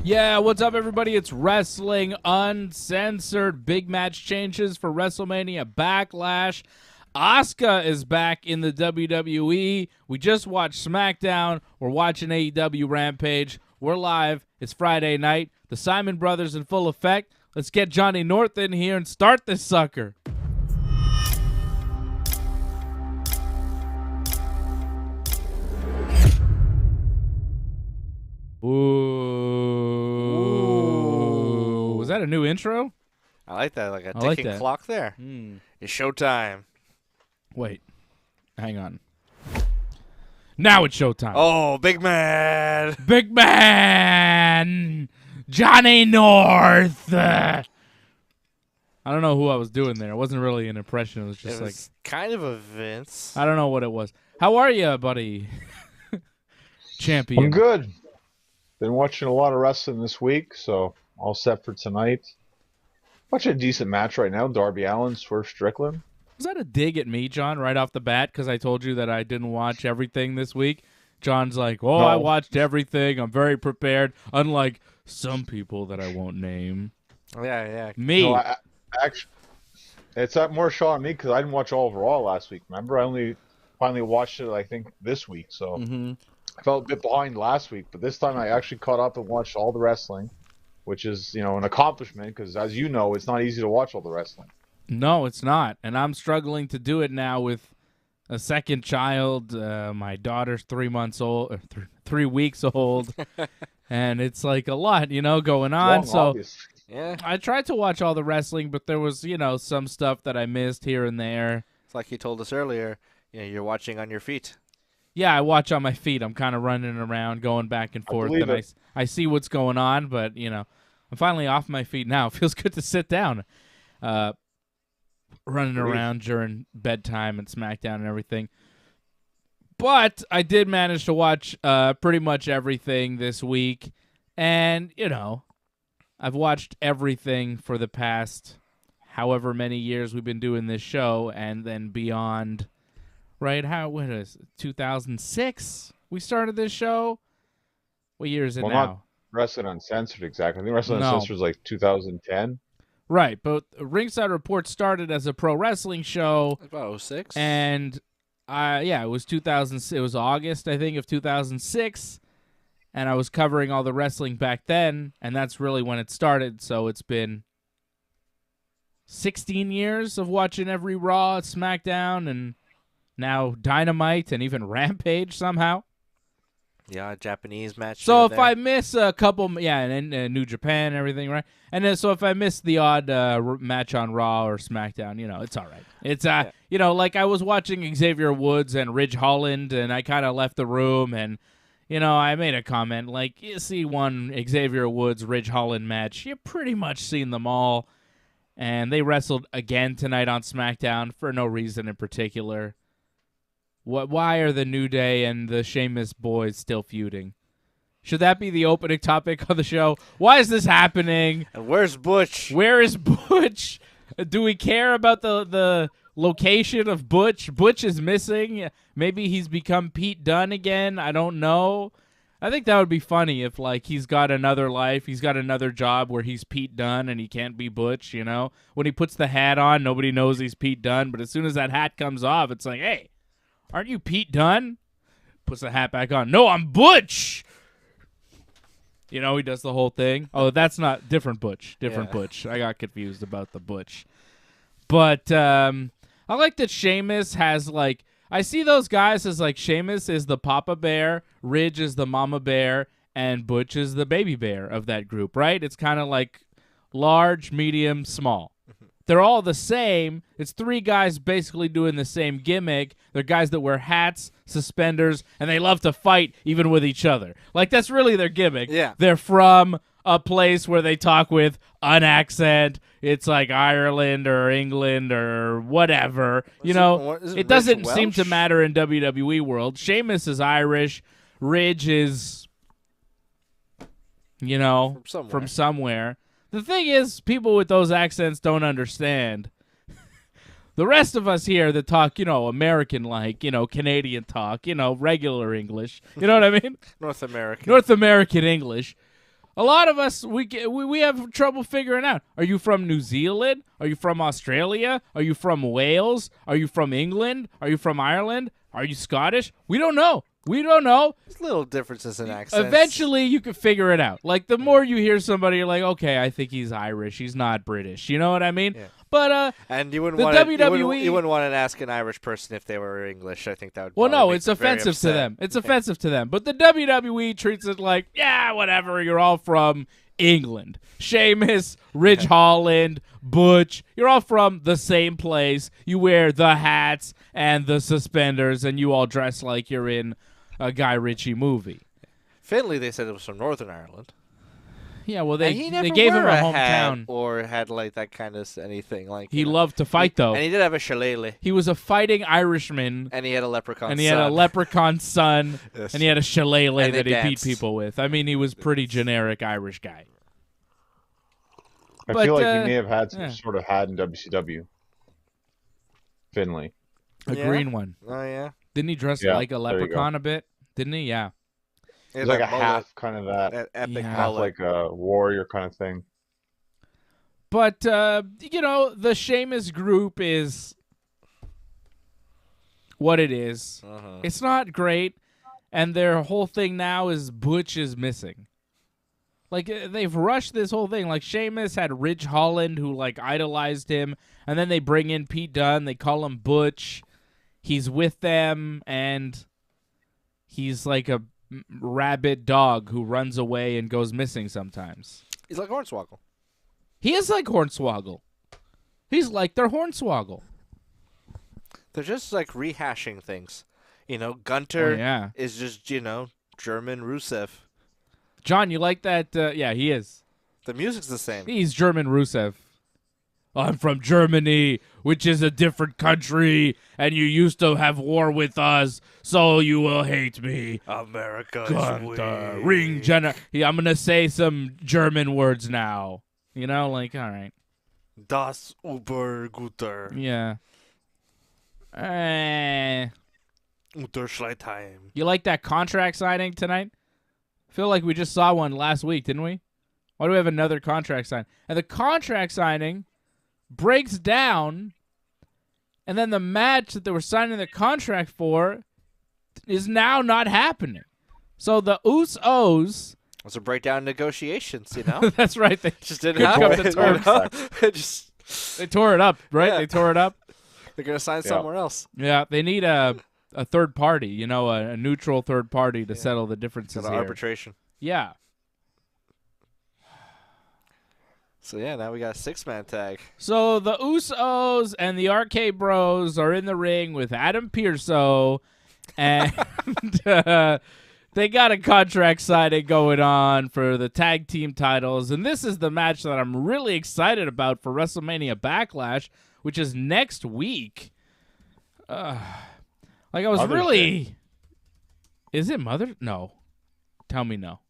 Yeah, what's up, everybody? It's Wrestling Uncensored. Big match changes for Wrestlemania Backlash. Asuka is back in the WWE. We just watched Smackdown. We're watching AEW Rampage. We're live. It's Friday night. The Simon Brothers in full effect. Let's get Johnny North in here and start this sucker. Ooh. Was that a new intro? I like that, like a ticking clock there. It's showtime. Wait, hang on. Now it's showtime. Oh, big man. Big man! Johnny North! I don't know who I was doing there. It wasn't really an impression. It was just like kind of a Vince. I don't know what it was. How are you, buddy? Champion. I'm good. Been watching a lot of wrestling this week, so all set for tonight. Watching a decent match right now. Darby Allin, Swerve Strickland. Was that a dig at me, John, right off the bat? Because I told you that I didn't watch everything this week. John's like, oh, no. I watched everything. I'm very prepared. Unlike some people that I won't name. Yeah. Me. No, actually, it's more shot on me because I didn't watch all of Raw last week. Remember, I only finally watched it, I think, this week. So I felt a bit behind last week. But this time I actually caught up and watched all the wrestling, which is, an accomplishment because, as you know, it's not easy to watch all the wrestling. No, it's not. And I'm struggling to do it now with a second child. My daughter's 3 months old, or 3 weeks old. And it's like a lot, going on. So yeah, I tried to watch all the wrestling, but there was, some stuff that I missed here and there. It's like you told us earlier, you're watching on your feet. Yeah, I watch on my feet. I'm kind of running around, going back and forth. And I see what's going on, but, I'm finally off my feet now. It feels good to sit down. Running around during bedtime and Smackdown and everything. But I did manage to watch pretty much everything this week. And, I've watched everything for the past however many years we've been doing this show and then beyond. Right? When is it? 2006 we started this show? What year is it now? Not Wrestling Uncensored, exactly. I think Wrestling Uncensored was like 2010. Right, but Ringside Report started as a pro wrestling show. About 06. And, it was 2000. It was August, I think, of 2006. And I was covering all the wrestling back then, and that's really when it started. So it's been 16 years of watching every Raw, SmackDown, and now Dynamite, and even Rampage somehow. Yeah, Japanese match. So if I miss a couple, and New Japan and everything, right? And then so if I miss the odd match on Raw or SmackDown, it's all right. It's like I was watching Xavier Woods and Ridge Holland, and I kind of left the room, and I made a comment like, you see one Xavier Woods Ridge Holland match, you pretty much seen them all, and they wrestled again tonight on SmackDown for no reason in particular. Why are the New Day and the Sheamus boys still feuding? Should that be the opening topic of the show? Why is this happening? And where's Butch? Where is Butch? Do we care about the location of Butch? Butch is missing. Maybe he's become Pete Dunne again. I don't know. I think that would be funny if, he's got another life. He's got another job where he's Pete Dunne and he can't be Butch, When he puts the hat on, nobody knows he's Pete Dunne. But as soon as that hat comes off, it's like, hey, aren't you Pete Dunne? Puts the hat back on. No, I'm Butch. He does the whole thing. Oh, that's not different Butch. Butch. I got confused about the Butch. But I like that Sheamus has I see those guys as Sheamus is the Papa Bear, Ridge is the Mama Bear, and Butch is the Baby Bear of that group, right? It's kind of like large, medium, small. They're all the same. It's three guys basically doing the same gimmick. They're guys that wear hats, suspenders, and they love to fight even with each other. That's really their gimmick. Yeah. They're from a place where they talk with an accent. It's like Ireland or England or whatever. It doesn't seem to matter in WWE world. Sheamus is Irish. Ridge is, from somewhere. The thing is, people with those accents don't understand. The rest of us here that talk, American-like, Canadian talk, regular English. You know what I mean? North American English. A lot of us, we have trouble figuring out. Are you from New Zealand? Are you from Australia? Are you from Wales? Are you from England? Are you from Ireland? Are you Scottish? We don't know. There's little differences in accents. Eventually, you can figure it out. Like, the more you hear somebody, you're like, okay, I think he's Irish. He's not British. You know what I mean? Yeah. But and you wouldn't WWE, want to ask an Irish person if they were English. I think that would. Well, no, it's make them offensive to very them. upset. It's offensive to them. But the WWE treats it like, yeah, whatever. You're all from England. Sheamus, Ridge Holland, Butch. You're all from the same place. You wear the hats and the suspenders, and you all dress like you're in a Guy Ritchie movie. Finlay, they said it was from Northern Ireland. Yeah, well, they he never gave him a hat hometown. or had like that kind of anything. Like He loved to fight, though. And he did have a shillelagh. He was a fighting Irishman. And he had a leprechaun And he had a leprechaun son. Yes. And he had a shillelagh And they that he beat danced. people with. I mean, he was pretty generic Irish guy. I But, feel like he may have had some sort of hat in WCW. Finlay. A Yeah. green one. Oh yeah. Didn't he dress Yeah, like a there you leprechaun a bit? Didn't he? Yeah. It's like a half kind of that epic Yeah. half mullet. like a warrior kind of thing. But, the Sheamus group is what it is. Uh-huh. It's not great, and their whole thing now is Butch is missing. Like, they've rushed this whole thing. Like, Sheamus had Ridge Holland, who, like, idolized him, and then they bring in Pete Dunne. They call him Butch. He's with them, and he's like a rabid dog who runs away and goes missing sometimes. He's like Hornswoggle. He is like Hornswoggle. He's like their Hornswoggle. They're just like rehashing things. Gunter yeah. is just, German Rusev. John, you like that? Yeah, he is. The music's the same. He's German Rusev. I'm from Germany, which is a different country, and you used to have war with us, so you will hate me. America Gunther, Ring General. Yeah, I'm going to say some German words now. All right. Das Überguter. Yeah. Unterschleitheim. You like that contract signing tonight? I feel like we just saw one last week, didn't we? Why do we have another contract sign? And the contract signing breaks down, and then the match that they were signing the contract for is now not happening. So the Usos... It's a breakdown in negotiations, That's right. They just didn't couldn't happen. come to terms. They tore it up, right? Yeah. They tore it up. They're going to sign somewhere else. Yeah, they need a third party, a neutral third party to settle the differences Got here. arbitration. Yeah. So, now we got a 6-man tag. So the Usos and the Arcade Bros are in the ring with Adam Pearso, and they got a contract signing going on for the tag team titles. And this is the match that I'm really excited about for WrestleMania Backlash, which is next week. I was Mother's really... Day. Is it Mother? No. Tell me no.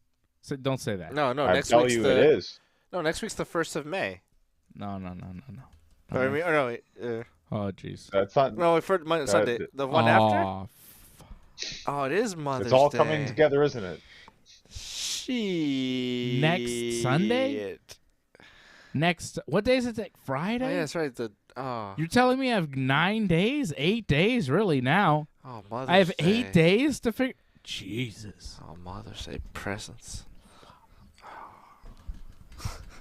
Don't say that. No, I next tell week's you the... it is. No, next week's the 1st of May. No. Oh, jeez. That's not. No, for Sunday. The one after? Oh, it is Mother's It's all Day. coming together, isn't it? Shit. Next Sunday? What day is it? Friday? Oh, yeah, that's right. You're telling me I have 9 days? 8 days, really, now. Oh, Mother's I have Day. 8 days to figure... Jesus. Oh, Mother's Day presents.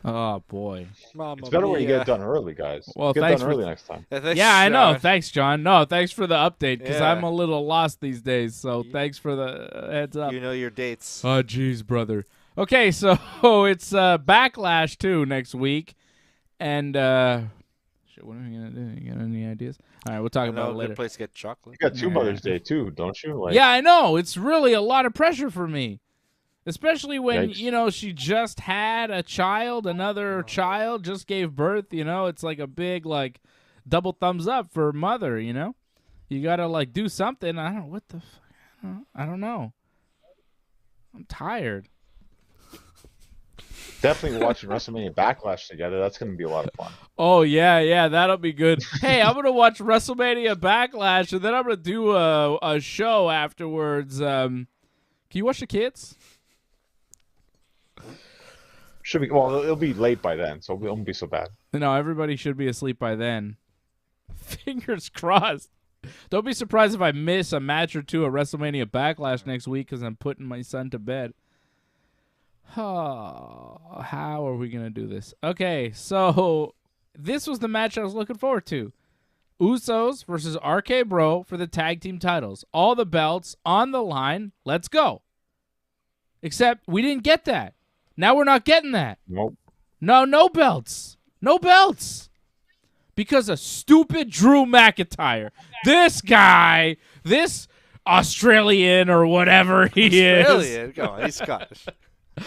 Oh, boy. Mama It's better when you mia. get it done early, guys. Well, get thanks done for- early next time. Thanks, Yeah, I know. John. Thanks, John. No, thanks for the update, because Yeah. I'm a little lost these days, so thanks for the heads up. You know your dates. Oh, jeez, brother. Okay, so it's Backlash, too, next week. And, shit, what are we going to do? You got any ideas? All right, we'll talk about it A later. good place to get chocolate. You got two Mother's Day too, don't you? Like, Yeah, I know. It's really a lot of pressure for me. Especially when, Yikes. she just had a child, another child just gave birth, It's like a big, double thumbs up for mother, You got to, do something. I don't know. What the fuck? I don't know. I'm tired. Definitely watching WrestleMania Backlash together. That's going to be a lot of fun. Oh, yeah, that'll be good. Hey, I'm going to watch WrestleMania Backlash, and then I'm going to do a show afterwards. Can you watch the kids? Should be. Well, it'll be late by then, so it won't be so bad. No, everybody should be asleep by then. Fingers crossed. Don't be surprised if I miss a match or two at WrestleMania Backlash next week because I'm putting my son to bed. Oh, how are we going to do this? Okay, so this was the match I was looking forward to. Usos versus RK Bro for the tag team titles. All the belts on the line. Let's go. Except we didn't get that. Now we're not getting that. Nope. No belts. No belts. Because of stupid Drew McIntyre. This guy, this Australian or whatever he is. Australian? Come on, he's Scottish.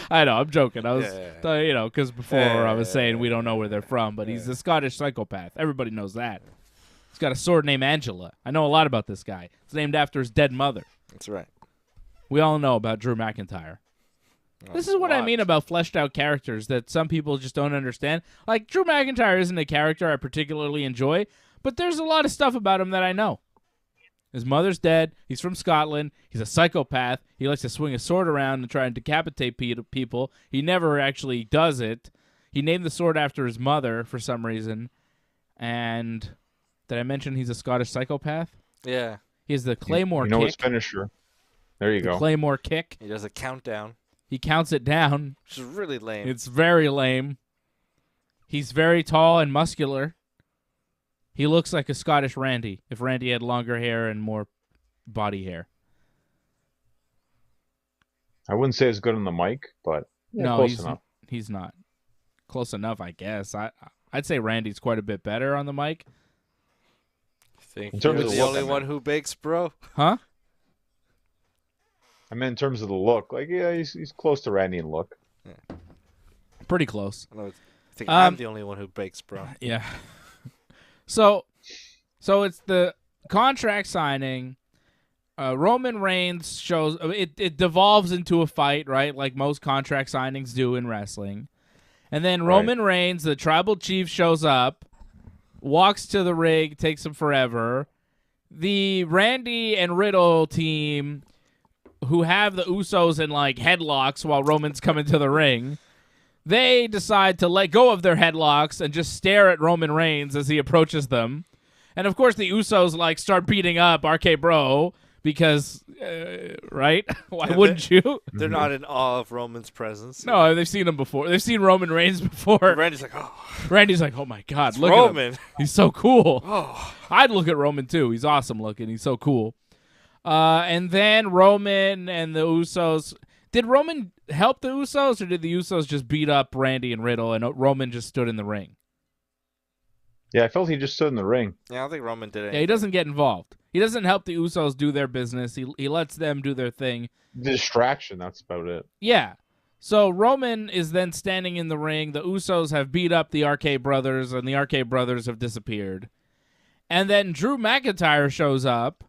I know, I'm joking. I was, because before I was saying we don't know where they're from, but he's a Scottish psychopath. Everybody knows that. He's got a sword named Angela. I know a lot about this guy. It's named after his dead mother. That's right. We all know about Drew McIntyre. This is what I mean about fleshed out characters that some people just don't understand. Like, Drew McIntyre isn't a character I particularly enjoy, but there's a lot of stuff about him that I know. His mother's dead. He's from Scotland. He's a psychopath. He likes to swing a sword around and try and decapitate people. He never actually does it. He named the sword after his mother for some reason. And did I mention he's a Scottish psychopath? Yeah. He has the Claymore kick. You know his finisher. There you go. Claymore kick. He does a countdown. He counts it down. Which is really lame. It's very lame. He's very tall and muscular. He looks like a Scottish Randy, if Randy had longer hair and more body hair. I wouldn't say it's good on the mic, but no, close enough. He's not. Close enough, I guess. I'd say Randy's quite a bit better on the mic. Think you're the only one who bakes, bro? Huh? I mean, in terms of the look, like, yeah, he's close to Randy in look. Yeah. Pretty close. I think I'm the only one who bakes, bro. Yeah. So it's the contract signing. Roman Reigns shows it devolves into a fight, right? Like most contract signings do in wrestling. And then Roman Reigns, the tribal chief, shows up, walks to the ring, takes him forever. The Randy and Riddle team, who have the Usos in like headlocks while Roman's coming to the ring, they decide to let go of their headlocks and just stare at Roman Reigns as he approaches them. And of course the Usos like start beating up RK Bro because, right? Why wouldn't you? They're not in awe of Roman's presence. No, they've seen him before. They've seen Roman Reigns before. Randy's like, oh. Randy's like, oh my God, look Roman. at him. He's so cool. Oh. I'd look at Roman too. He's awesome looking. He's so cool. And then Roman and the Usos. Did Roman help the Usos, or did the Usos just beat up Randy and Riddle, and Roman just stood in the ring? Yeah, I felt he just stood in the ring. Yeah, I don't think Roman did it. Yeah, he doesn't get involved. He doesn't help the Usos do their business. He lets them do their thing. Distraction, that's about it. Yeah. So Roman is then standing in the ring. The Usos have beat up the RK Brothers, and the RK Brothers have disappeared. And then Drew McIntyre shows up,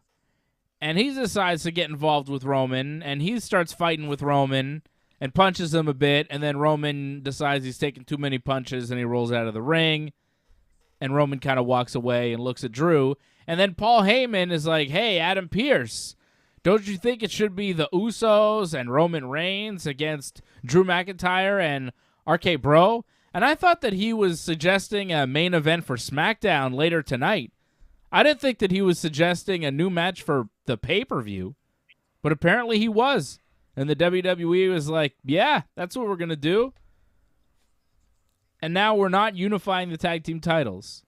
and he decides to get involved with Roman, and he starts fighting with Roman and punches him a bit, and then Roman decides he's taking too many punches, and he rolls out of the ring, and Roman kind of walks away and looks at Drew, and then Paul Heyman is like, hey, Adam Pearce, don't you think it should be the Usos and Roman Reigns against Drew McIntyre and RK Bro? And I thought that he was suggesting a main event for Smackdown later tonight. I didn't think that he was suggesting a new match for the pay-per-view, but apparently he was. And the WWE was like, yeah, that's what we're going to do. And now we're not unifying the tag team titles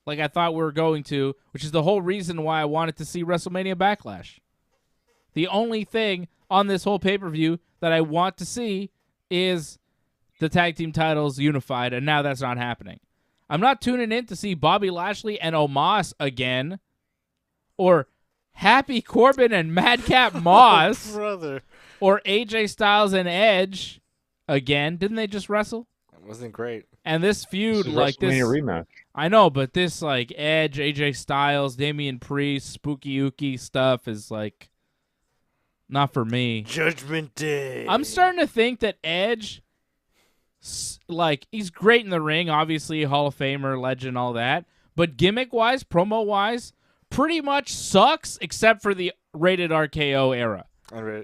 like I thought we were going to, which is the whole reason why I wanted to see WrestleMania Backlash. The only thing on this whole pay-per-view that I want to see is the tag team titles unified, and now that's not happening. I'm not tuning in to see Bobby Lashley and Omos again, or Happy Corbin and Madcap Moss, brother, or AJ Styles and Edge again. Didn't they just wrestle? It wasn't great. And this feud, this like this, rematch. I know, but this like Edge, AJ Styles, Damian Priest, Spooky Uki stuff is like not for me. Judgment Day. I'm starting to think that Edge like, he's great in the ring, obviously, Hall of Famer, legend, all that. But gimmick-wise, promo-wise, pretty much sucks except for the rated RKO era.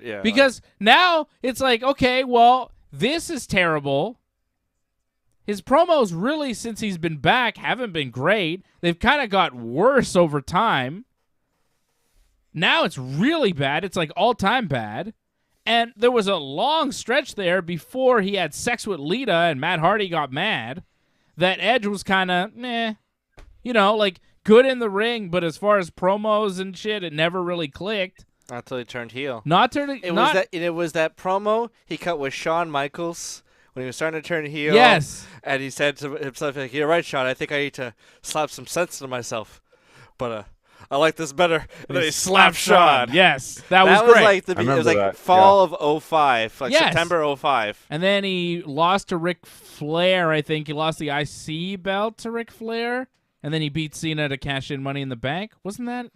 Yeah. Because now it's like, okay, well, this is terrible. His promos really, since he's been back, haven't been great. They've kind of got worse over time. Now it's really bad. It's like all-time bad. And there was a long stretch there before he had sex with Lita and Matt Hardy got mad that Edge was kind of, meh. You know, like, good in the ring, but as far as promos and shit, it never really clicked. Not until he turned heel. It was that promo he cut with Shawn Michaels when he was starting to turn heel. Yes. And he said to himself, like, "You're right, Shawn. I think I need to slap some sense into myself. But I like this better." And then he slapped Shawn. Yes. That was great. Like it was like fall of 05, like September 05. And then he lost to Ric Flair, I think. He lost the IC belt to Ric Flair. And then he beat Cena to cash in Money in the Bank. Wasn't that?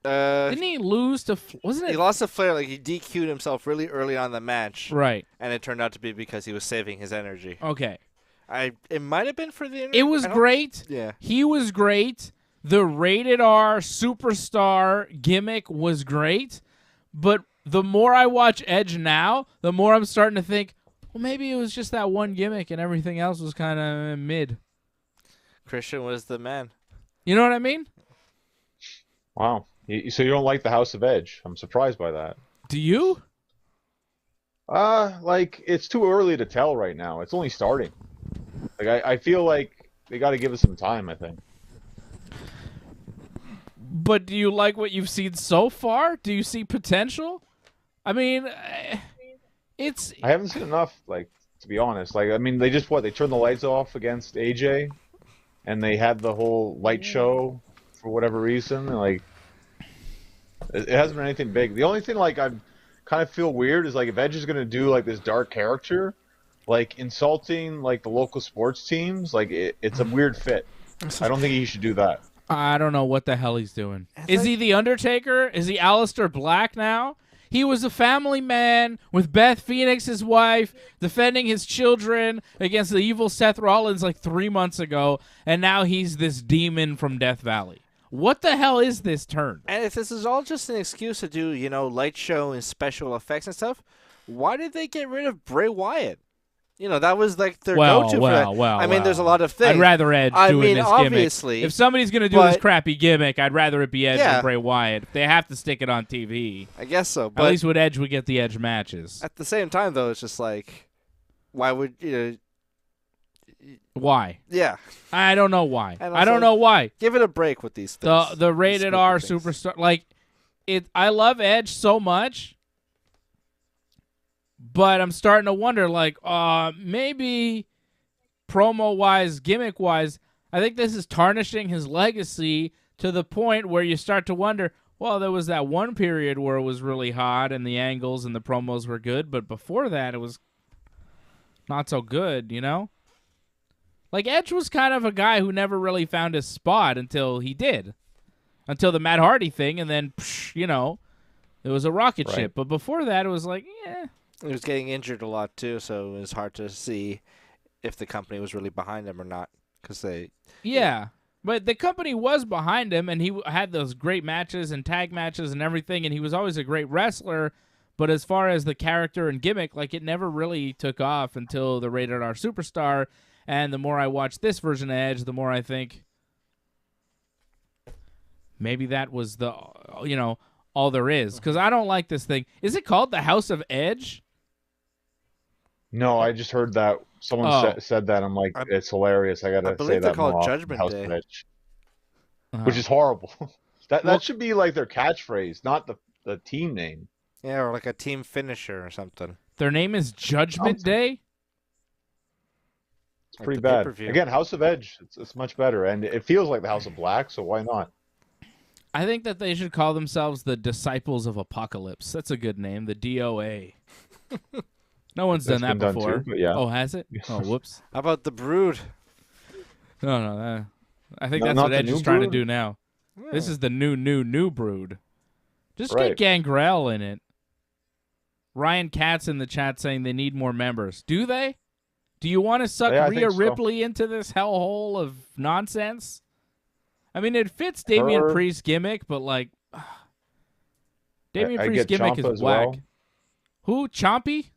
Didn't he lose to? Wasn't it? He lost to Flair. Like, he DQ'd himself really early on in the match. Right. And it turned out to be because he was saving his energy. Okay. It might have been for the. It was great. Yeah. He was great. The rated R superstar gimmick was great. But the more I watch Edge now, the more I'm starting to think, well, maybe it was just that one gimmick and everything else was kind of mid. Christian was the man. You know what I mean? Wow. So you don't like the House of Edge? I'm surprised by that. Do you? Like, it's too early to tell right now. It's only starting. Like, I feel like they got to give it some time, I think. But do you like what you've seen so far? Do you see potential? I mean, I haven't seen enough, like, to be honest. Like, I mean, they turned the lights off against AJ, and they had the whole light show for whatever reason. And, like, it hasn't been anything big. The only thing, like, I kind of feel weird is, like, if Edge is going to do, like, this dark character, like, insulting, like, the local sports teams, like, it's a weird fit. I don't think he should do that. I don't know what the hell he's doing. Is he The Undertaker? Is he Aleister Black now? He was a family man with Beth Phoenix, his wife, defending his children against the evil Seth Rollins like 3 months ago, and now he's this demon from Death Valley. What the hell is this turn? And if this is all just an excuse to do, light show and special effects and stuff, why did they get rid of Bray Wyatt? That was like their go-to for that. I mean, there's a lot of things. I'd rather Edge doing this obviously, gimmick. If somebody's going to do this crappy gimmick, I'd rather it be Edge than Bray Wyatt. If they have to stick it on TV. I guess so. But at least with Edge, we get the Edge matches. At the same time, though, it's just like, why would, Why? Yeah. I don't know why. I don't know why. Give it a break with these things. The rated R superstar. Like, I love Edge so much. But I'm starting to wonder, like, maybe promo-wise, gimmick-wise, I think this is tarnishing his legacy to the point where you start to wonder, well, there was that one period where it was really hot and the angles and the promos were good, but before that it was not so good, Like, Edge was kind of a guy who never really found his spot until he did. Until the Matt Hardy thing, and then, it was a rocket ship. But before that, it was like, yeah. He was getting injured a lot, too, so it was hard to see if the company was really behind him or not. Yeah, but the company was behind him, and he had those great matches and tag matches and everything, and he was always a great wrestler. But as far as the character and gimmick, like, it never really took off until the Rated R Superstar. And the more I watch this version of Edge, the more I think maybe that was the, all there is. Because I don't like this thing. Is it called the House of Edge? No, I just heard that someone said that. I'm like, it's hilarious. I gotta say that they're called more Judgment House Day, of Edge, which is horrible. that should be like their catchphrase, not the team name. Yeah, or like a team finisher or something. Their name is Judgment Day. It's pretty bad. Again, House of Edge, it's much better, and it feels like the House of Black. So why not? I think that they should call themselves the Disciples of Apocalypse. That's a good name, the DOA. No one's done that before. Too, yeah. Oh, has it? Oh, whoops. How about the Brood? No. I think that's what Edge is trying to do now. Yeah. This is the new Brood. Just get Gangrel in it. Ryan Katz in the chat saying they need more members. Do they? Do you want to suck Yeah, Rhea Ripley into this hellhole of nonsense? I mean, it fits Damian Priest's gimmick, but like, Damian Priest's gimmick Ciampa is whack. well. Who? Chompy?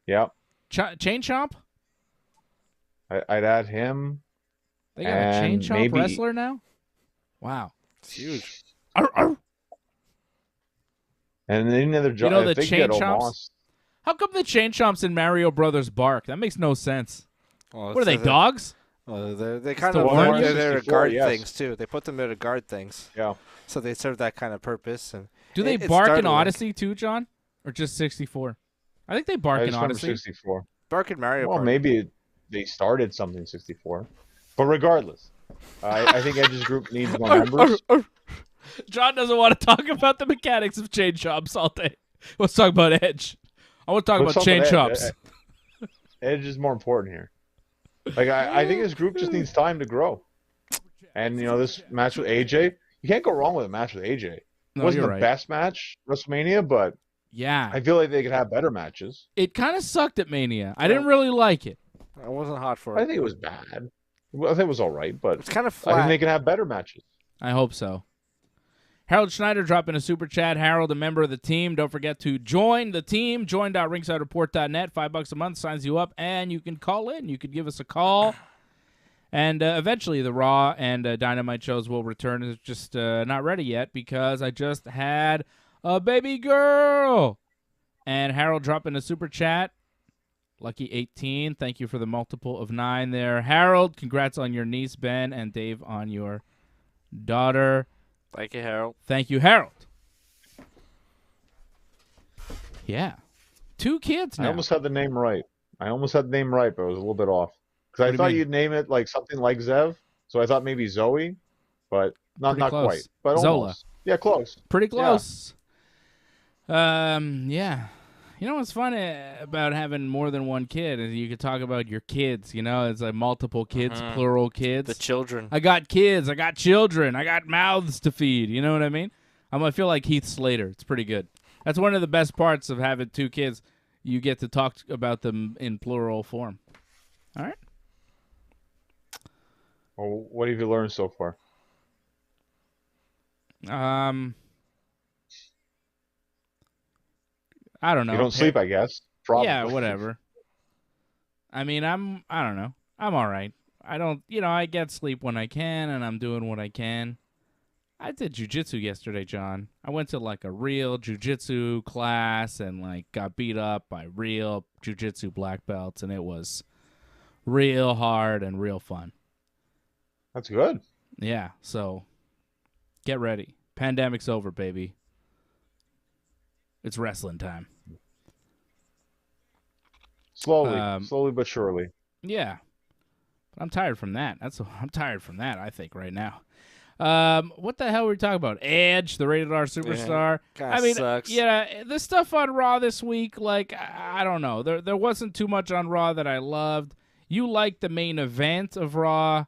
Yeah. Chain Chomp? I'd add him. They got a Chain Chomp wrestler now? Wow. It's huge. Arr, arr. And any other job. You know the Chain Chomps? How come the Chain Chomps in Mario Brothers bark? That makes no sense. Well, what are they, dogs? Well, they kind of learn there to guard things, too. They put them there to guard things. Yeah. So they serve that kind of purpose. And do they bark in Odyssey, too, John? Or just 64? I think they bark in Odyssey. 64. Bark in Mario Well, maybe they started something in 64. But regardless, I think Edge's group needs more members. John doesn't want to talk about the mechanics of Chain Chomps all day. Let's talk about Edge. I want to talk about Chain Chomps. Edge is more important here. Like I think his group just needs time to grow. And this match with AJ, you can't go wrong with a match with AJ. It wasn't the best match WrestleMania, but yeah, I feel like they could have better matches. It kind of sucked at Mania. I didn't really like it. I wasn't hot for it. I think it was bad. I think it was all right, but it's kind of flat. I think they can have better matches. I hope so. Harold Schneider dropping a super chat. Harold, a member of the team. Don't forget to join the team. Join.ringsidereport.net. $5 a month signs you up, and you can call in. You could give us a call. And eventually the Raw and Dynamite shows will return. It's just not ready yet because I just had a baby girl. And Harold dropping a super chat. Lucky 18. Thank you for the multiple of 9 there. Harold, congrats on your niece, Ben, and Dave on your daughter. Thank you, Harold. Thank you, Harold. Yeah. 2 kids now. I almost had the name right. but I was a little bit off. Because I thought you'd name it like something like Zev. So I thought maybe Zoe, but not quite. But Zola. Almost. Yeah, close. Pretty close. Yeah. You know what's fun about having more than one kid is you could talk about your kids. It's like multiple kids, plural kids. The children. I got kids. I got children. I got mouths to feed. You know what I mean? I feel like Heath Slater. It's pretty good. That's one of the best parts of having 2 kids. You get to talk about them in plural form. All right. Well, what have you learned so far? I don't know. You don't sleep, I guess. Probably. Yeah, whatever. I don't know. I'm all right. I don't, I get sleep when I can, and I'm doing what I can. I did jiu-jitsu yesterday, John. I went to, like, a real jiu-jitsu class and, like, got beat up by real jiu-jitsu black belts, and it was real hard and real fun. That's good. Yeah, so get ready. Pandemic's over, baby. It's wrestling time. Slowly but surely. Yeah. But I'm tired from that. I'm tired from that, I think, right now. What the hell were we talking about? Edge, the rated R superstar. Yeah, sucks. Yeah, the stuff on Raw this week, like, I don't know. There wasn't too much on Raw that I loved. You liked the main event of Raw.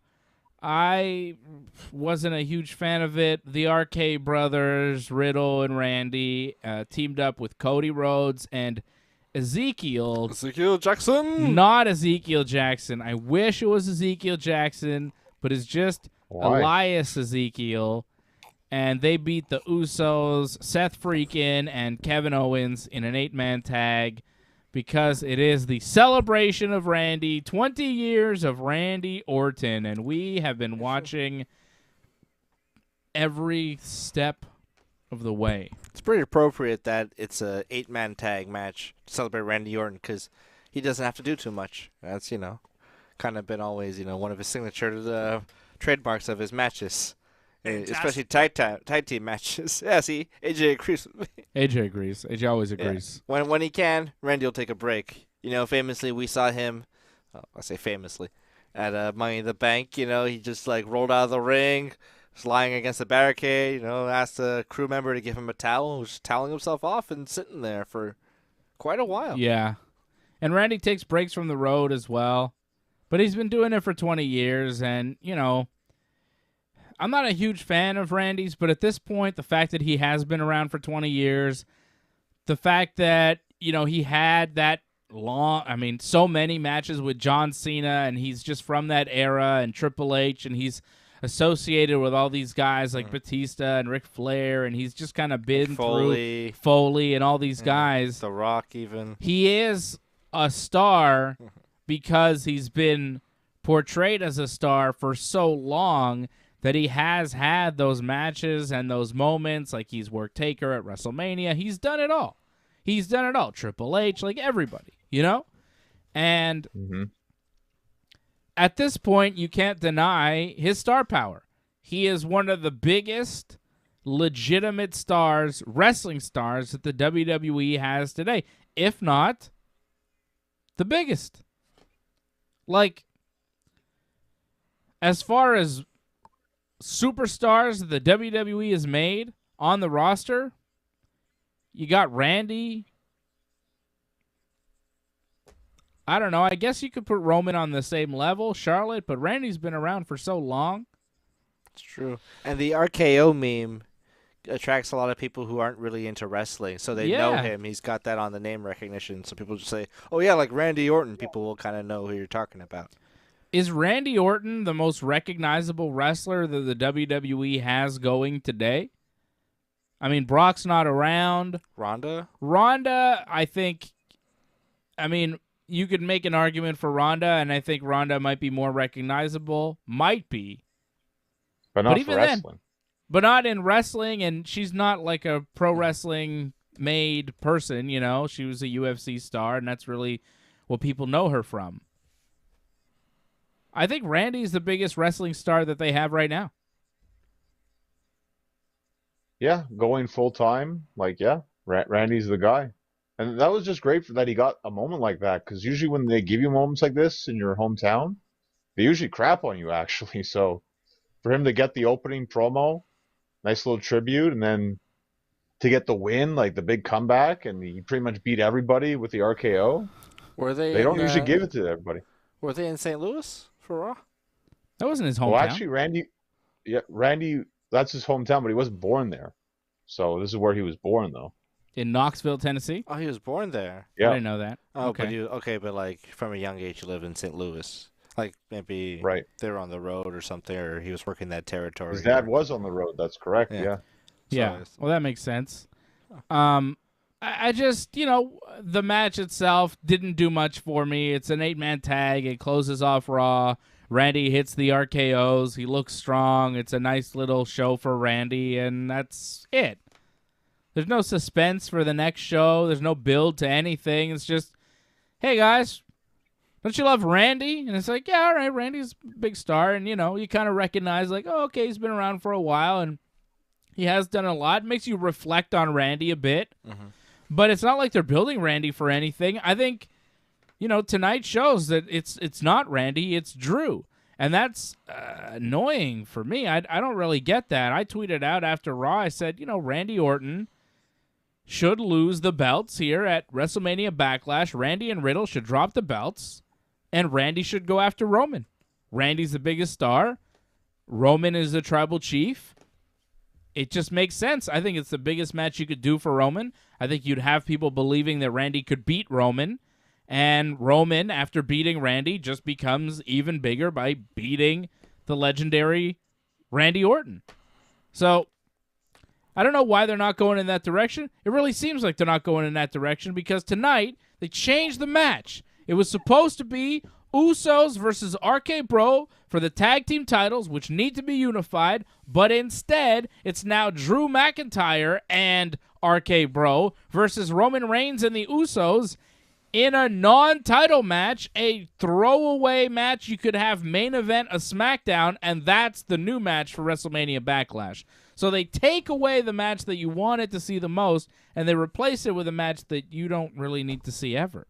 I wasn't a huge fan of it. The RK brothers, Riddle and Randy, teamed up with Cody Rhodes and Ezekiel Jackson. Not Ezekiel Jackson. I wish it was Ezekiel Jackson, but it's just Elias Ezekiel. And they beat the Usos, Seth Freakin, and Kevin Owens in an 8-man tag because it is the celebration of Randy, 20 years of Randy Orton, and we have been watching every step of the way. It's pretty appropriate that it's a 8-man tag match to celebrate Randy Orton because he doesn't have to do too much. That's, kind of been always, one of his signature trademarks of his matches. Especially tag team matches. Yeah, see, AJ agrees with me. AJ agrees. AJ always agrees. Yeah. When he can, Randy will take a break. Famously, we saw him, I say famously, at Money in the Bank. He just, rolled out of the ring, was lying against the barricade, asked a crew member to give him a towel, was toweling himself off and sitting there for quite a while. Yeah. And Randy takes breaks from the road as well. But he's been doing it for 20 years, and, I'm not a huge fan of Randy's, but at this point, the fact that he has been around for 20 years, the fact that, he had that so many matches with John Cena, and he's just from that era, and Triple H, and he's associated with all these guys like Batista and Ric Flair, and he's just kind of been through Foley and all these guys. The Rock even. He is a star because he's been portrayed as a star for so long that he has had those matches and those moments. Like, he's worked Taker at WrestleMania. He's done it all. Triple H, like everybody, you know? And at this point, you can't deny his star power. He is one of the biggest legitimate stars, wrestling stars, that the WWE has today, if not the biggest. Like, as far as superstars that the WWE has made on the roster, you got Randy. I don't know. I guess you could put Roman on the same level, Charlotte, but Randy's been around for so long. It's true. And the RKO meme attracts a lot of people who aren't really into wrestling, so they know him. He's got that on the name recognition, so people just say, oh, yeah, like Randy Orton. People will kind of know who you're talking about. Is Randy Orton the most recognizable wrestler that the WWE has going today? I mean, Brock's not around. Ronda, I think, you could make an argument for Ronda, and I think Ronda might be more recognizable. Might be. But not for wrestling. But not in wrestling, and she's not like a pro wrestling made person, you know. She was a UFC star, and that's really what people know her from. I think Randy's the biggest wrestling star that they have right now. Yeah, going full time, Randy's the guy. And that was just great that he got a moment like that, because usually when they give you moments like this in your hometown, they usually crap on you, actually. So for him to get the opening promo, nice little tribute, and then to get the win, like the big comeback, and he pretty much beat everybody with the RKO. They don't usually give it to everybody. Were they in St. Louis for Raw? That wasn't his hometown. Well, actually, Randy, that's his hometown, but he wasn't born there. So this is where he was born, though. In Knoxville, Tennessee? Oh, he was born there. Yeah. I didn't know that. Oh, okay. But like from a young age, he lived in St. Louis. Like maybe they were on the road or something, or he was working that territory. His dad was on the road. That's correct. Yeah. Well, that makes sense. I just, the match itself didn't do much for me. It's an 8-man tag. It closes off Raw. Randy hits the RKOs. He looks strong. It's a nice little show for Randy, and that's it. There's no suspense for the next show. There's no build to anything. It's just, hey, guys, don't you love Randy? And it's like, yeah, all right, Randy's a big star. And, you kind of recognize, like, oh, okay, he's been around for a while, and he has done a lot. It makes you reflect on Randy a bit. Mm-hmm. But it's not like they're building Randy for anything. I think, tonight shows that it's not Randy, it's Drew. And that's annoying for me. I don't really get that. I tweeted out after Raw, I said, Randy Orton should lose the belts here at WrestleMania Backlash. Randy and Riddle should drop the belts, and Randy should go after Roman. Randy's the biggest star. Roman is the tribal chief. It just makes sense. I think it's the biggest match you could do for Roman. I think you'd have people believing that Randy could beat Roman, and Roman, after beating Randy, just becomes even bigger by beating the legendary Randy Orton. So I don't know why they're not going in that direction. It really seems like they're not going in that direction because tonight they changed the match. It was supposed to be Usos versus RK Bro for the tag team titles, which need to be unified, but instead it's now Drew McIntyre and RK Bro versus Roman Reigns and the Usos in a non-title match, a throwaway match. You could have main event a Smackdown, and that's the new match for WrestleMania Backlash. So they take away the match that you wanted to see the most, and they replace it with a match that you don't really need to see ever.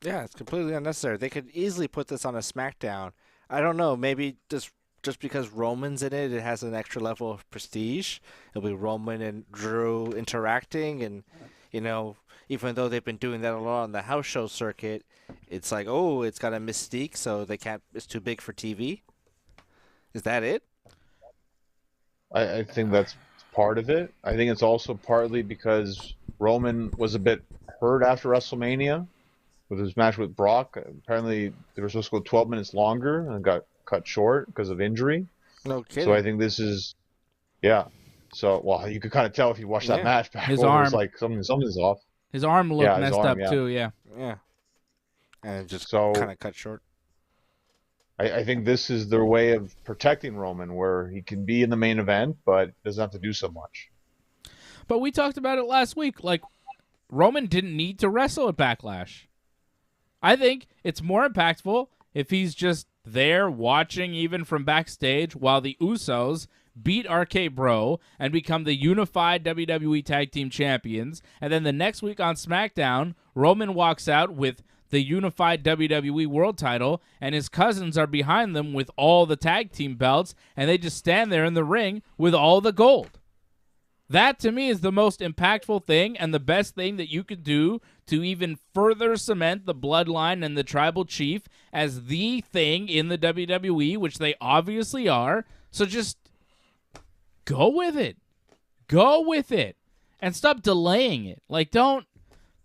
Yeah, it's completely unnecessary. They could easily put this on a Smackdown. I don't know, maybe just because Roman's in it, it has an extra level of prestige. It'll be Roman and Drew interacting, and, even though they've been doing that a lot on the house show circuit, it's like, oh, it's got a mystique, so it's too big for TV. Is that it? I think that's part of it. I think it's also partly because Roman was a bit hurt after WrestleMania. with his match with Brock. Apparently, they were supposed to go 12 minutes longer and got cut short because of injury. No kidding. So I think this is, yeah. So, well, you could kind of tell if you watch that match back. His over, arm. it's like something's off. His arm looked his messed arm, up yeah. too. Yeah. Yeah. And it just So- kind of cut short. I think this is their way of protecting Roman, where he can be in the main event, but doesn't have to do so much. But we talked about it last week. Like, Roman didn't need to wrestle at Backlash. I think it's more impactful if he's just there watching, even from backstage, while the Usos beat RK Bro and become the unified WWE Tag Team Champions. And then the next week on SmackDown, Roman walks out with the unified WWE World Title, and his cousins are behind them with all the tag team belts, and they just stand there in the ring with all the gold. That, to me, is the most impactful thing and the best thing that you could do to even further cement the bloodline and the tribal chief as the thing in the WWE, which they obviously are. So just go with it. Go with it. And stop delaying it. Like, don't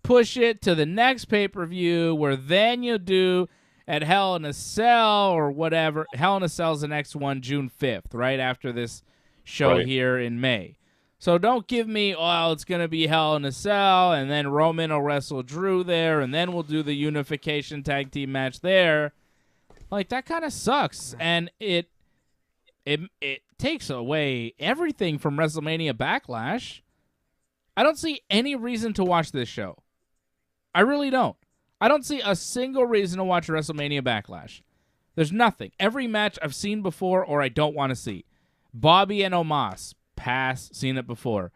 push it to the next pay-per-view where then you do at Hell in a Cell or whatever. Hell in a Cell is the next one, June 5th, right after this show here in May. So don't give me, oh, it's going to be Hell in a Cell, and then Roman will wrestle Drew there, and then we'll do the unification tag team match there. Like, that kind of sucks, and it takes away everything from WrestleMania Backlash. I don't see any reason to watch this show. I really don't. I don't see a single reason to watch WrestleMania Backlash. There's nothing. Every match I've seen before or I don't want to see. Bobby and Omos. Pass. Seen it before.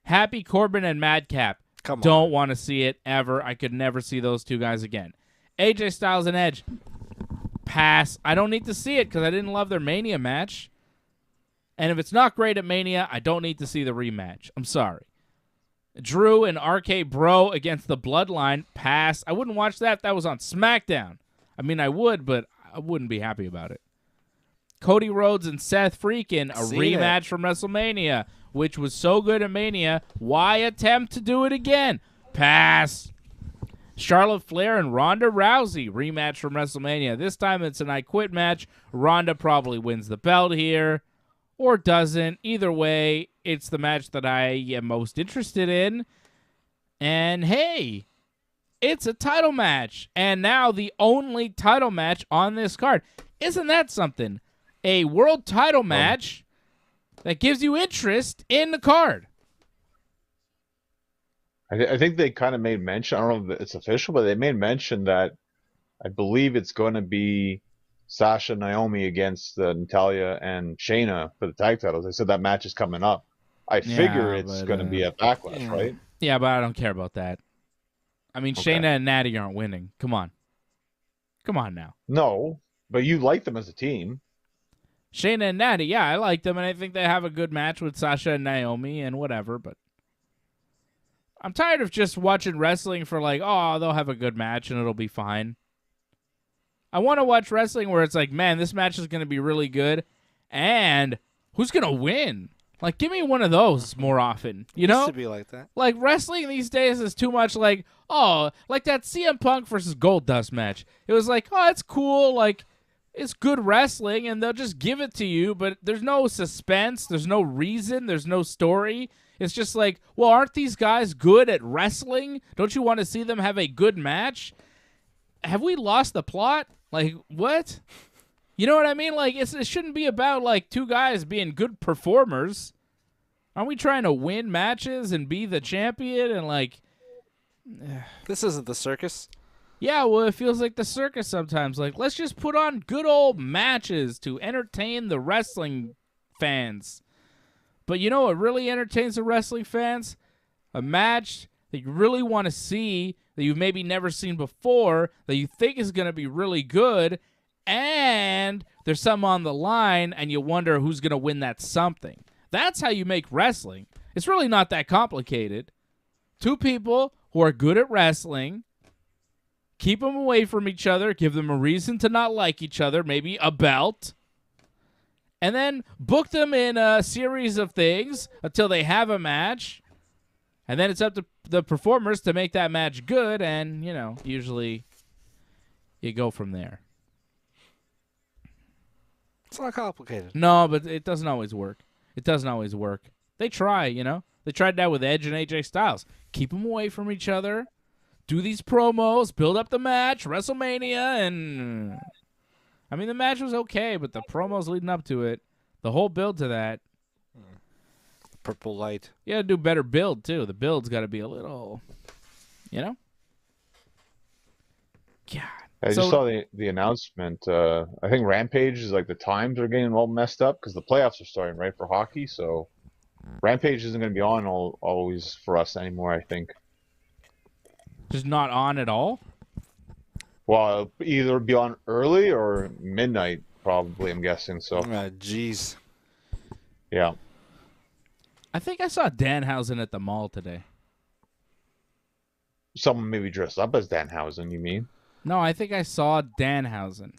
Happy Corbin and Madcap. Don't want to see it ever. I could never see those two guys again. AJ Styles and Edge. Pass. I don't need to see it because I didn't love their Mania match. And if it's not great at Mania, I don't need to see the rematch. I'm sorry. Drew and RK Bro against the Bloodline. Pass. I wouldn't watch that. That was on SmackDown. I mean, I would, but I wouldn't be happy about it. Cody Rhodes and Seth Freakin', a rematch from WrestleMania, which was so good at Mania. Why attempt to do it again? Pass. Charlotte Flair and Ronda Rousey, rematch from WrestleMania. This time it's an I Quit match. Ronda probably wins the belt here or doesn't. Either way, it's the match that I am most interested in. And hey, it's a title match. And now the only title match on this card. Isn't that something? A world title match that gives you interest in the card. I think they kind of made mention, I don't know if it's official, but they made mention that I believe it's going to be Sasha and Naomi against Natalya and Shayna for the tag titles. They said that match is coming up. I figure it's going to be a Backlash, right? Yeah, but I don't care about that. I mean, Shayna and Natty aren't winning. Come on. Come on now. No, but you like them as a team. Shayna and Natty, yeah, I like them, and I think they have a good match with Sasha and Naomi and whatever, but I'm tired of just watching wrestling for like, oh, they'll have a good match and it'll be fine. I want to watch wrestling where it's like, man, this match is going to be really good, and who's going to win? Like, give me one of those more often, you know? It should be like that. Like, wrestling these days is too much like, oh, like that CM Punk versus Goldust match. It was like, oh, it's cool, like, it's good wrestling, and they'll just give it to you, but there's no suspense, there's no reason, there's no story. It's just like, well, aren't these guys good at wrestling? Don't you want to see them have a good match? Have we lost the plot? Like, what? You know what I mean? Like, it shouldn't be about, like, two guys being good performers. Aren't we trying to win matches and be the champion and, like... This isn't the circus. Yeah, well, it feels like the circus sometimes. Like, let's just put on good old matches to entertain the wrestling fans. But you know what really entertains the wrestling fans? A match that you really want to see, that you've maybe never seen before, that you think is going to be really good, and there's something on the line, and you wonder who's going to win that something. That's how you make wrestling. It's really not that complicated. Two people who are good at wrestling, keep them away from each other, give them a reason to not like each other, maybe a belt, and then book them in a series of things until they have a match, And then it's up to the performers to make that match good, and, usually you go from there. It's not complicated. No, but it doesn't always work. They try, They tried that with Edge and AJ Styles. Keep them away from each other. Do these promos. Build up the match. WrestleMania. And, the match was okay, but the promos leading up to it, the whole build to that. Purple light. You got to do better build, too. The build's got to be a little, God. I just saw the announcement. I think Rampage is the times are getting all messed up because the playoffs are starting, right, for hockey. So Rampage isn't going to be on always for us anymore, I think. Just not on at all? Well, it'll either be on early or midnight, probably, I'm guessing. So. Jeez. Yeah. I think I saw Danhausen at the mall today. Someone maybe dressed up as Danhausen, you mean? No, I think I saw Danhausen.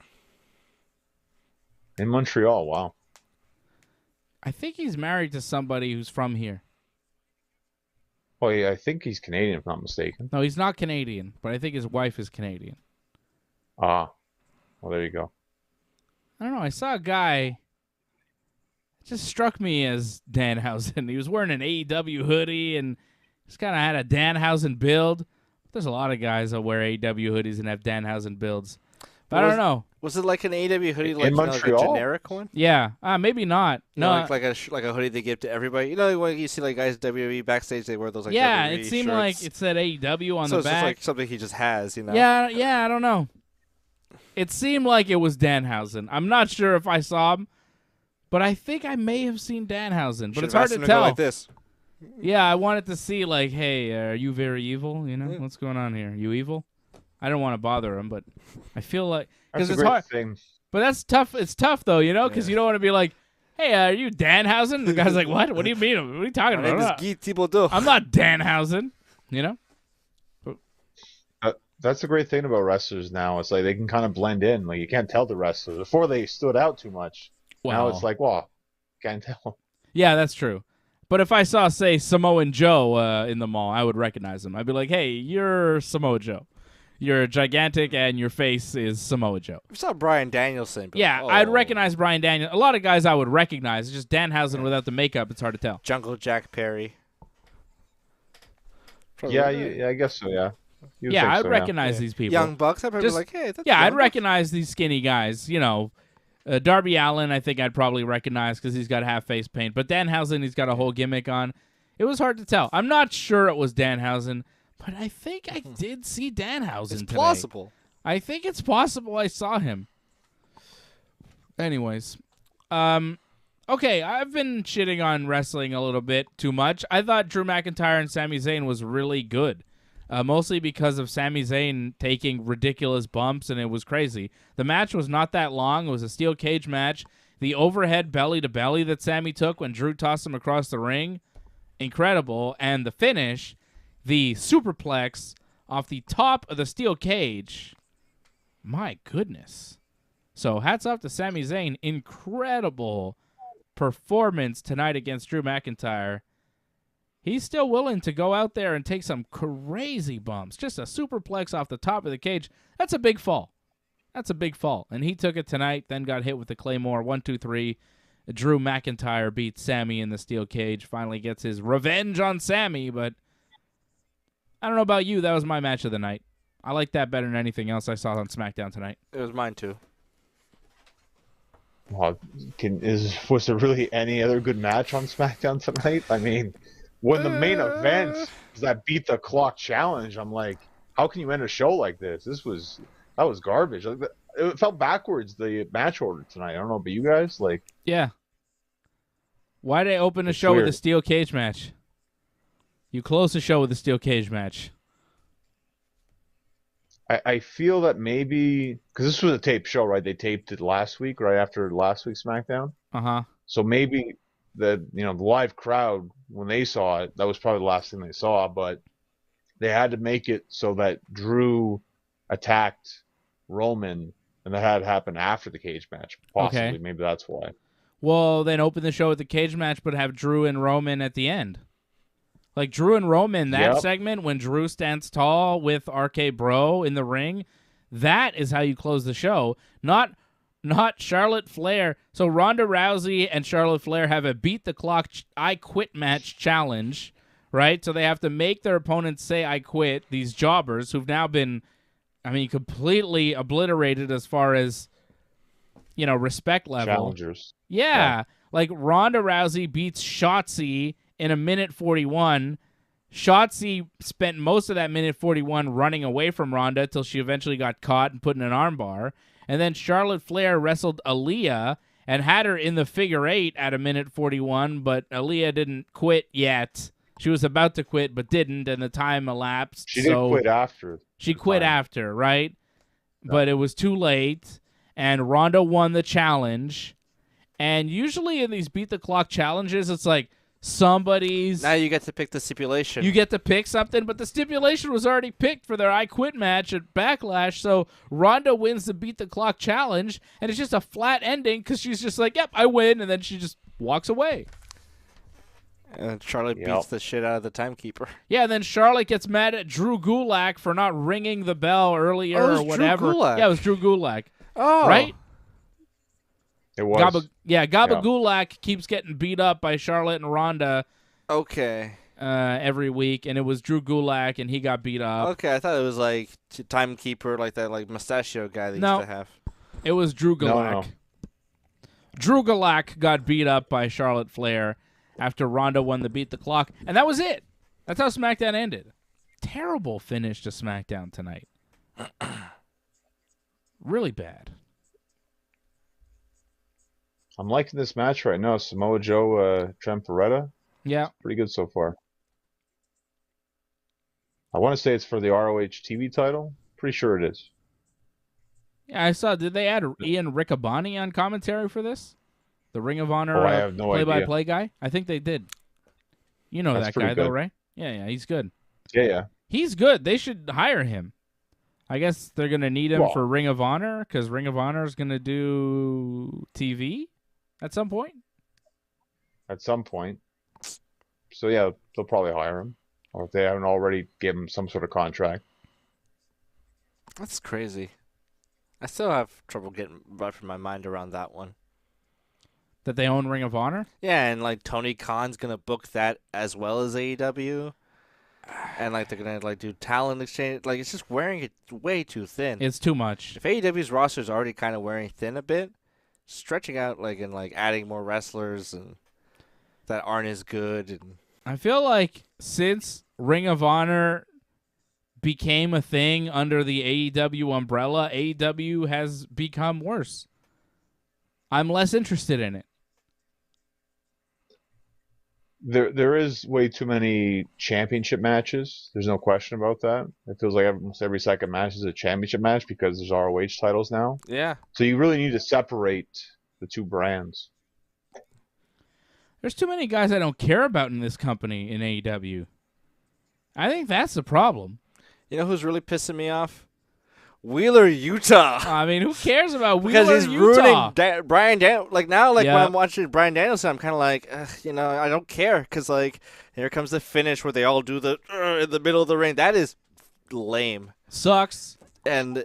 In Montreal, wow. I think he's married to somebody who's from here. Well, yeah, I think he's Canadian, if not mistaken. No, he's not Canadian, but I think his wife is Canadian. Ah. Well, there you go. I don't know. I saw a guy. It just struck me as Danhausen. He was wearing an AEW hoodie and just kind of had a Danhausen build. There's a lot of guys that wear AEW hoodies and have Danhausen builds. But I don't know. Was it like an AEW hoodie, in like a generic one? Yeah, maybe not. No, like a hoodie they give to everybody. When you see guys WWE backstage, they wear those yeah, WWE it seemed shirts. like it said AEW on the back. So it's just something he just has, Yeah, I don't know. It seemed like it was Danhausen. I'm not sure if I saw him, but I think I may have seen Danhausen. But it's hard to tell. Like this. Yeah, I wanted to see hey, are you very evil? What's going on here? You evil? I don't want to bother him, but I feel like because it's hard. Thing. But that's tough. It's tough though, because you don't want to be like, hey, are you Danhausen? The guy's like, what? What do you mean? What are you talking about? I'm not Danhausen. That's the great thing about wrestlers now. It's they can kind of blend in. You can't tell the wrestlers. Before they stood out too much. Now it's can't tell. Yeah, that's true. But if I saw, say, Samoan Joe in the mall, I would recognize him. I'd be like, hey, you're Samoa Joe. You're gigantic, and your face is Samoa Joe. We saw Bryan Danielson. I'd recognize Bryan Danielson. A lot of guys I would recognize. It's just Danhausen without the makeup. It's hard to tell. Jungle Jack Perry. Yeah, I guess so, yeah. I'd recognize these people. Young Bucks, I'd probably be like, hey, that's I'd recognize these skinny guys, Darby Allin, I think I'd probably recognize because he's got half face paint. But Danhausen, he's got a whole gimmick on. It was hard to tell. I'm not sure it was Danhausen, but I think I did see Danhausen today. It's plausible. I think it's possible I saw him. Anyways. Okay, I've been shitting on wrestling a little bit too much. I thought Drew McIntyre and Sami Zayn was really good. Mostly because of Sami Zayn taking ridiculous bumps, and it was crazy. The match was not that long. It was a steel cage match. The overhead belly-to-belly that Sami took when Drew tossed him across the ring, incredible. And the finish, the superplex off the top of the steel cage, my goodness. So hats off to Sami Zayn. Incredible performance tonight against Drew McIntyre. He's still willing to go out there and take some crazy bumps. Just a superplex off the top of the cage. That's a big fall. And he took it tonight, then got hit with the Claymore. 1, 2, 3. Drew McIntyre beats Sami in the steel cage. Finally gets his revenge on Sami, but I don't know about you. That was my match of the night. I like that better than anything else I saw on SmackDown tonight. It was mine, too. Well, was there really any other good match on SmackDown tonight? When the main event was that beat the clock challenge, I'm like, how can you end a show like this? That was garbage. It felt backwards, the match order tonight. I don't know about you guys. Yeah. Why did they open the show with a steel cage match? You close the show with a steel cage match. I feel that maybe because this was a taped show, right? They taped it last week, right after last week's SmackDown. So maybe the live crowd, when they saw it, that was probably the last thing they saw. But they had to make it so that Drew attacked Roman, and that had happened after the cage match. Possibly, okay. Maybe that's why. Well, then open the show with the cage match, but have Drew and Roman at the end. Like Drew and Roman, that Yep. segment when Drew stands tall with RK Bro in the ring, that is how you close the show. Not Charlotte Flair. So Ronda Rousey and Charlotte Flair have a beat the clock I quit match challenge, right? So they have to make their opponents say I quit, these jobbers who've now been, completely obliterated as far as, respect level. Challengers. Yeah. Like Ronda Rousey beats Shotzi in a minute 41. Shotzi spent most of that minute 41 running away from Ronda till she eventually got caught and put in an armbar. And then Charlotte Flair wrestled Aaliyah and had her in the figure 8 at a minute 41, but Aaliyah didn't quit yet. She was about to quit but didn't, and the time elapsed. She did quit after. She quit after, right? Yeah. But it was too late, and Ronda won the challenge. And usually in these beat the clock challenges, it's like somebody's. Now you get to pick the stipulation. You get to pick something, but the stipulation was already picked for their I Quit match at Backlash. So Ronda wins the beat the clock challenge, and it's just a flat ending because she's just like, "Yep, I win," and then she just walks away. And Charlotte beats the shit out of the timekeeper. Yeah, and then Charlotte gets mad at Drew Gulak for not ringing the bell earlier or whatever. Drew Gulak. Yeah, it was Drew Gulak. Oh, right. It was. Gulak keeps getting beat up by Charlotte and Ronda. Okay. Every week, and it was Drew Gulak, and he got beat up. Okay, I thought it was like timekeeper, like that, like mustachio guy they used to have. It was Drew Gulak. No. Drew Gulak got beat up by Charlotte Flair after Ronda won the beat the clock, and that was it. That's how SmackDown ended. Terrible finish to SmackDown tonight. Really bad. I'm liking this match right now. Samoa Joe, Trent Beretta. Yeah. Pretty good so far. I want to say it's for the ROH TV title. Pretty sure it is. Yeah, I saw. Did they add Ian Riccaboni on commentary for this? The Ring of Honor I have no play-by-play guy? I think they did. You know That's that guy, pretty good. though, right? Yeah, he's good. Yeah. He's good. They should hire him. I guess they're going to need him for Ring of Honor because Ring of Honor is going to do TV at some point. So, yeah, they'll probably hire him. Or if they haven't already given him some sort of contract. That's crazy. I still have trouble getting wrapping my mind around that one. That they own Ring of Honor? Yeah, and like Tony Khan's going to book that as well as AEW. And like they're going to like do talent exchange. Like it's just wearing it way too thin. It's too much. If AEW's roster is already kind of wearing thin a bit, stretching out like and like adding more wrestlers and that aren't as good. And I feel like since Ring of Honor became a thing under the AEW umbrella, AEW has become worse. I'm less interested in it. There is way too many championship matches. There's no question about that. It feels like almost every second match is a championship match because there's ROH titles now. yeah. So you really need to separate the two brands. There's too many guys I don't care about in this company in AEW. I think that's the problem. You know who's really pissing me off? Wheeler Utah. I mean, who cares about Wheeler Because he's Utah? ruining Brian Danielson. Like now, like Yeah. when I'm watching Brian Danielson, I'm kind of like, I don't care. Because like, here comes the finish where they all do the in the middle of the ring. That is lame. Sucks. And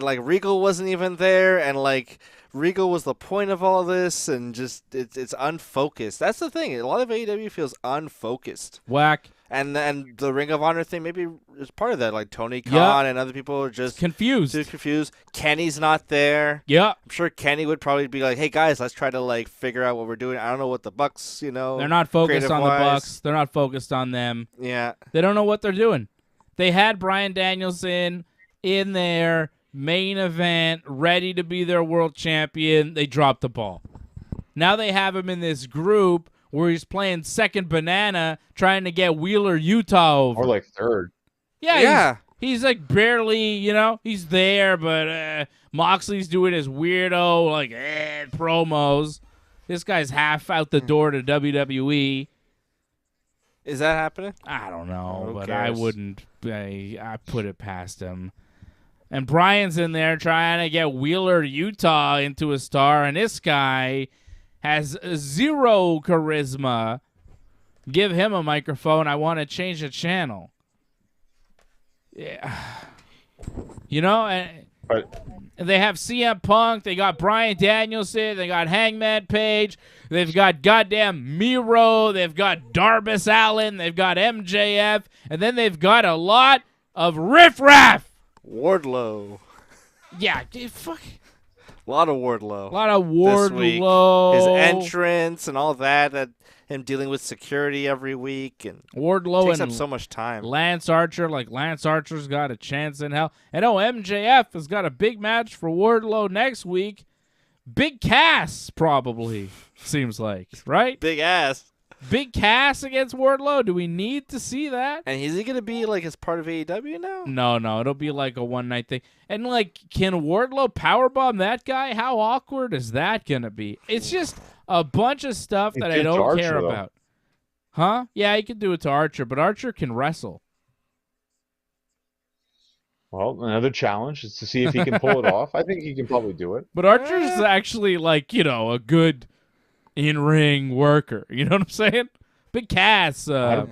like Regal wasn't even there, and like Regal was the point of all this, and just it's unfocused. That's the thing. A lot of AEW feels unfocused. Whack. And the Ring of Honor thing maybe is part of that. Like Tony Khan and other people are just confused. too confused. Kenny's not there. Yeah. I'm sure Kenny would probably be like, "Hey guys, let's try to like figure out what we're doing." I don't know what the Bucks, They're not focused on the Bucks. They're not focused on them. Yeah. They don't know what they're doing. They had Bryan Danielson in their main event, ready to be their world champion. They dropped the ball. Now they have him in this group where he's playing second banana, trying to get Wheeler Utah over. Or like third. Yeah. He's like barely, he's there, but Moxley's doing his weirdo, like, promos. This guy's half out the door to WWE. Is that happening? I don't know, Who but cares? I wouldn't. I put it past him. And Brian's in there trying to get Wheeler Utah into a star, and this guy has zero charisma. Give him a microphone. I want to change the channel. Yeah. You know, and they have CM Punk. They got Bryan Danielson. They got Hangman Page. They've got goddamn Miro. They've got Darby Allin. They've got MJF. And then they've got a lot of riffraff. Wardlow. Yeah, fuck. A lot of Wardlow. A lot of This week. Wardlow. His entrance and all that him dealing with security every week. And Wardlow takes and up so much time. Lance Archer, like Lance Archer's got a chance in hell. And MJF has got a big match for Wardlow next week. Big Cass, probably, seems like, right? Big ass. Big Cass against Wardlow. Do we need to see that? And is he going to be, like, as part of AEW now? No. It'll be like a one-night thing. And, like, can Wardlow powerbomb that guy? How awkward is that going to be? It's just a bunch of stuff that I don't care about. Huh? Yeah, he can do it to Archer, but Archer can wrestle. Well, another challenge is to see if he can pull it off. I think he can probably do it. But Archer's actually, like, a good in-ring worker. You know what I'm saying? Big Cass, Yeah,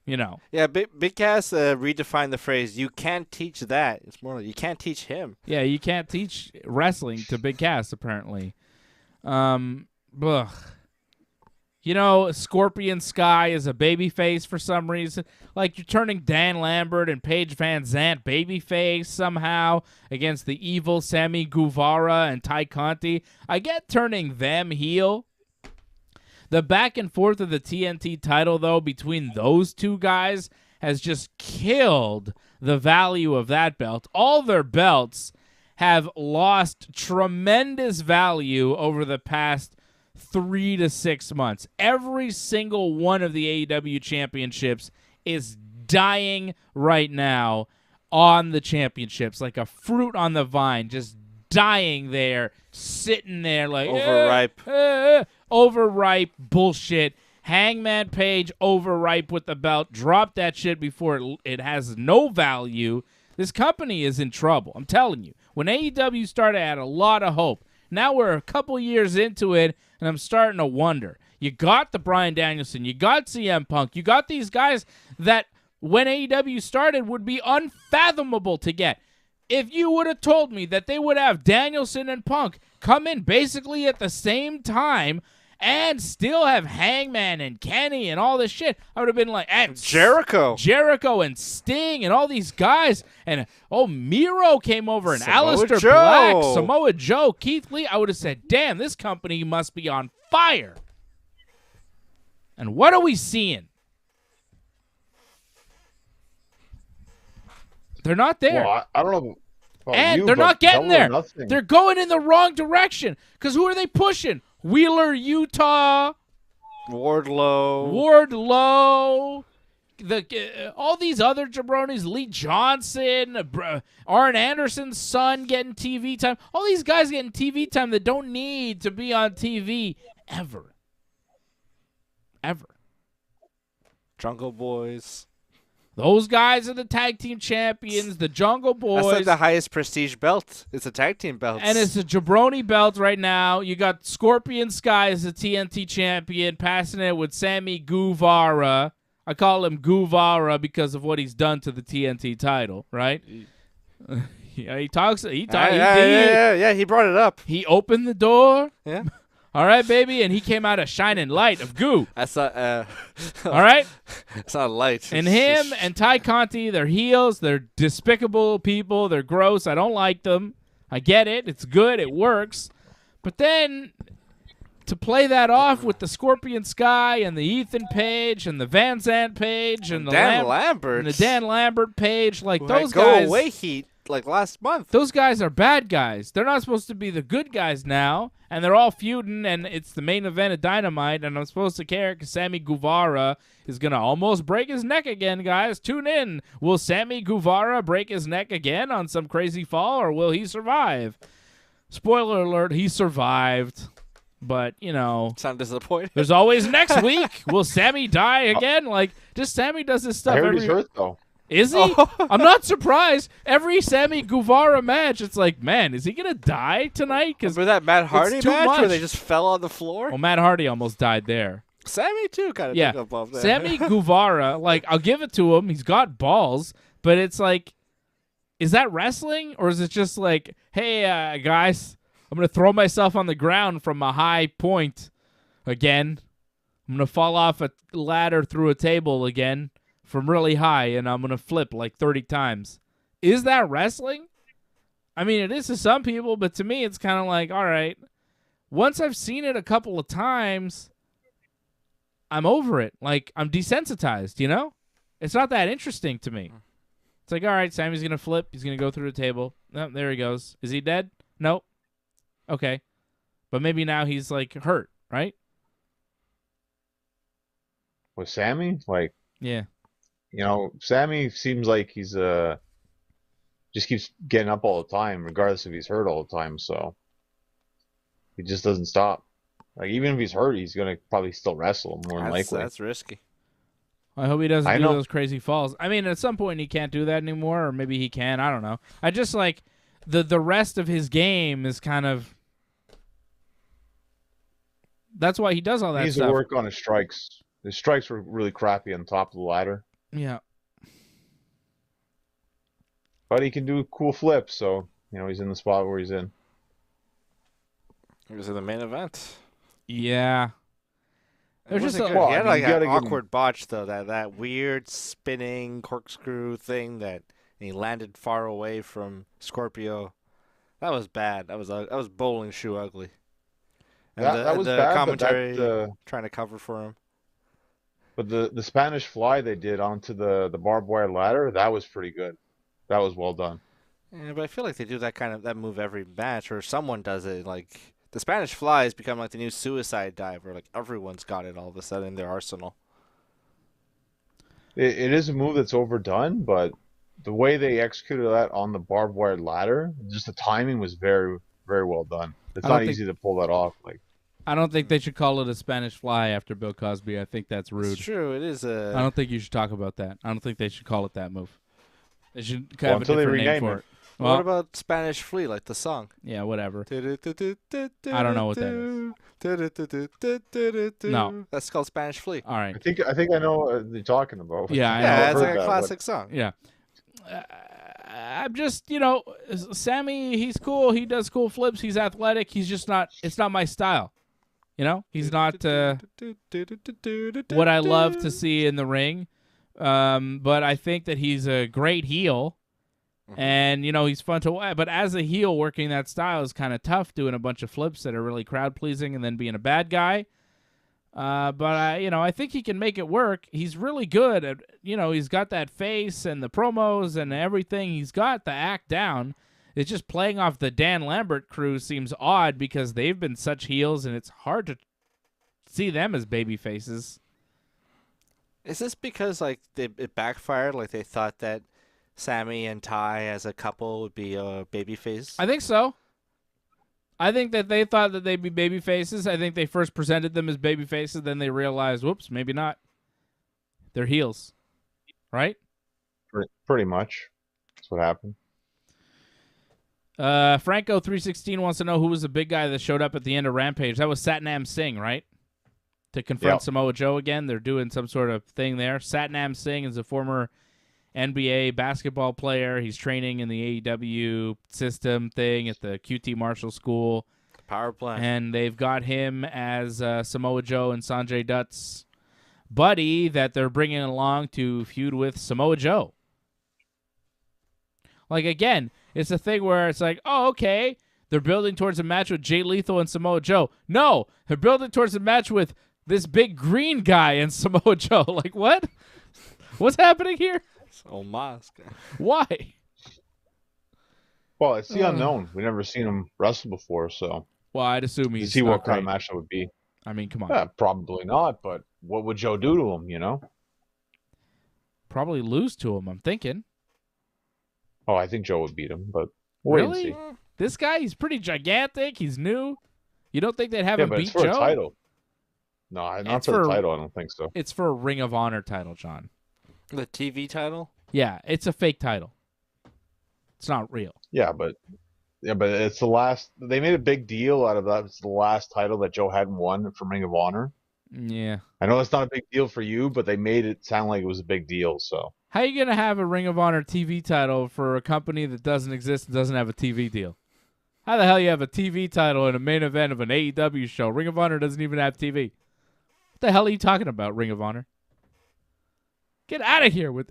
Big Cass redefined the phrase, you can't teach that. It's more like, you can't teach him. Yeah, you can't teach wrestling to Big Cass, apparently. Scorpion Sky is a babyface for some reason. Like, you're turning Dan Lambert and Paige Van Zandt babyface somehow against the evil Sammy Guevara and Ty Conti. I get turning them heel. The back and forth of the TNT title, though, between those two guys has just killed the value of that belt. All their belts have lost tremendous value over the past 3 to 6 months. Every single one of the AEW championships is dying right now on the championships, like a fruit on the vine, just dying there, sitting there like overripe. Overripe bullshit. Hangman Page overripe with the belt. Drop that shit before it has no value. This company is in trouble. I'm telling you. When AEW started, I had a lot of hope. Now we're a couple years into it, and I'm starting to wonder. You got the Bryan Danielson. You got CM Punk. You got these guys that, when AEW started, would be unfathomable to get. If you would have told me that they would have Danielson and Punk come in basically at the same time and still have Hangman and Kenny and all this shit, I would have been like, and Jericho and Sting and all these guys, and Miro came over and Aleister Black, Samoa Joe, Keith Lee. I would have said, damn, this company must be on fire. And what are we seeing? They're not there. Well, I don't know. And they're not getting there. They're going in the wrong direction. Because who are they pushing? Wheeler, Utah. Wardlow. All these other jabronis. Lee Johnson. Arn Anderson's son getting TV time. All these guys getting TV time that don't need to be on TV ever. Jungle Boys. Those guys are the tag team champions, the Jungle Boys. That's like the highest prestige belt. It's a tag team belt. And it's a jabroni belt right now. You got Scorpion Sky as the TNT champion, passing it with Sammy Guevara. I call him Guevara because of what he's done to the TNT title, right? Yeah, he talks. Yeah, he brought it up. He opened the door. Yeah. All right, baby, and he came out a shining light of goo. That's not. All right. It's not light. And him and Ty Conti, they're heels. They're despicable people. They're gross. I don't like them. I get it. It's good. It works. But then to play that off with the Scorpion Sky and the Ethan Page and the Van Zandt Page and the Dan Lambert and the Dan Lambert Page, like those go guys. Away heat like last month. Those guys are bad guys. They're not supposed to be the good guys now. And they're all feuding, and it's the main event of Dynamite, and I'm supposed to care because Sammy Guevara is going to almost break his neck again, guys. Tune in. Will Sammy Guevara break his neck again on some crazy fall, or will he survive? Spoiler alert, he survived. But, sound disappointed. There's always next week. Will Sammy die again? Like, just Sammy does this stuff I heard he's hurt, though. Is he? I'm not surprised. Every Sammy Guevara match, it's like, man, is he going to die tonight? Remember that Matt Hardy match where they just fell on the floor? Well, Matt Hardy almost died there. Sammy too kind of Yeah, took a bump there. Sammy Guevara, like, I'll give it to him. He's got balls, but it's like, is that wrestling, or is it just like, hey, guys, I'm going to throw myself on the ground from a high point again. I'm going to fall off a ladder through a table again from really high, and I'm going to flip like 30 times. Is that wrestling? I mean, it is to some people, but to me, it's kind of like, all right, once I've seen it a couple of times, I'm over it. Like, I'm desensitized, you know? It's not that interesting to me. It's like, all right, Sammy's going to flip. He's going to go through the table. Oh, there he goes. Is he dead? Nope. Okay. But maybe now he's, like, hurt, right? With Sammy, like, Yeah. you know, Sammy seems like he's just keeps getting up all the time, regardless if he's hurt all the time. So he just doesn't stop. Like, even if he's hurt, he's gonna probably still wrestle more than likely. That's risky. I hope he doesn't do know. those crazy falls. I mean, at some point he can't do that anymore, or maybe he can. I don't know. I just like the rest of his game is kind of. That's why he does all that He needs stuff. to work on his strikes. His strikes were really crappy on top of the ladder, Yeah. but he can do cool flips. So you know, he's in the spot where he's in. He was in the main event. Yeah. There's just a, He had like an awkward botch though, that weird spinning corkscrew thing that he landed far away from Scorpio. That was bad. That was bowling shoe ugly. And That was the bad. commentary But trying to cover for him. but the Spanish fly they did onto the barbed wire ladder, that was pretty good. That was well done. Yeah, but I feel like they do that move every match, or someone does it. Like the Spanish fly has become like the new suicide dive, where like everyone's got it all of a sudden in their arsenal. It is a move that's overdone, but the way they executed that on the barbed wire ladder, just the timing was very, very well done. It's not easy to pull that off. Like, I don't think they should call it a Spanish fly after Bill Cosby. I think that's rude. It's true. It is a. I don't think you should talk about that. I don't think they should call it that move. They should Well, have a until they different name rename for it. it. Well, What about Spanish Flea, like the song? yeah, whatever. I don't know what that is. No. That's called Spanish Flea. All right. I think I know what you're talking about. Yeah, I know. Yeah, I've it's heard like a that, classic song. Yeah. I'm just, Sammy, he's cool. He does cool flips. He's athletic. He's just not, it's not my style. You know? He's not what I love to see in the ring. But I think that he's a great heel. And, he's fun to watch. But as a heel, working that style is kind of tough, doing a bunch of flips that are really crowd-pleasing and then being a bad guy. But I think he can make it work. He's really good at, he's got that face and the promos and everything. He's got the act down. It's just playing off the Dan Lambert crew seems odd because they've been such heels and it's hard to see them as baby faces. Is this because like it backfired? Like they thought that Sammy and Ty as a couple would be a baby face? I think so. I think that they thought that they'd be baby faces. I think they first presented them as baby faces, then they realized, whoops, maybe not. They're heels, right? Pretty much. That's what happened. Franco 316 wants to know who was the big guy that showed up at the end of Rampage. That was Satnam Singh, right? To confront Samoa Joe again. They're doing some sort of thing there. Satnam Singh is a former NBA basketball player. He's training in the AEW system thing at the QT Marshall School. Power plant. And they've got him as Samoa Joe and Sanjay Dutt's buddy that they're bringing along to feud with Samoa Joe. Like, again, it's a thing where it's like, oh, okay, they're building towards a match with Jay Lethal and Samoa Joe. No, they're building towards a match with this big green guy and Samoa Joe. Like, what? What's happening here? Oh, mask. Why? Well, it's the unknown. We've never seen him wrestle before, so. Well, I'd assume he's. To see not what kind of great. match that would be. I mean, come on. Yeah, probably not, but what would Joe do to him, Probably lose to him, I'm thinking. Oh, I think Joe would beat him, but we'll wait Really? and see. This guy, he's pretty gigantic. He's new. You don't think they'd have Yeah, him but beat it's for Joe? a title. No, not It's for the for- title, I don't think so. It's for a Ring of Honor title, John. The TV title? Yeah, it's a fake title. It's not real. Yeah, but it's the last. They made a big deal out of that. It's the last title that Joe hadn't won from Ring of Honor. Yeah. I know it's not a big deal for you, but they made it sound like it was a big deal. So How are you going to have a Ring of Honor TV title for a company that doesn't exist and doesn't have a TV deal? How the hell you have a TV title in a main event of an AEW show? Ring of Honor doesn't even have TV. What the hell are you talking about, Ring of Honor? Get out of here with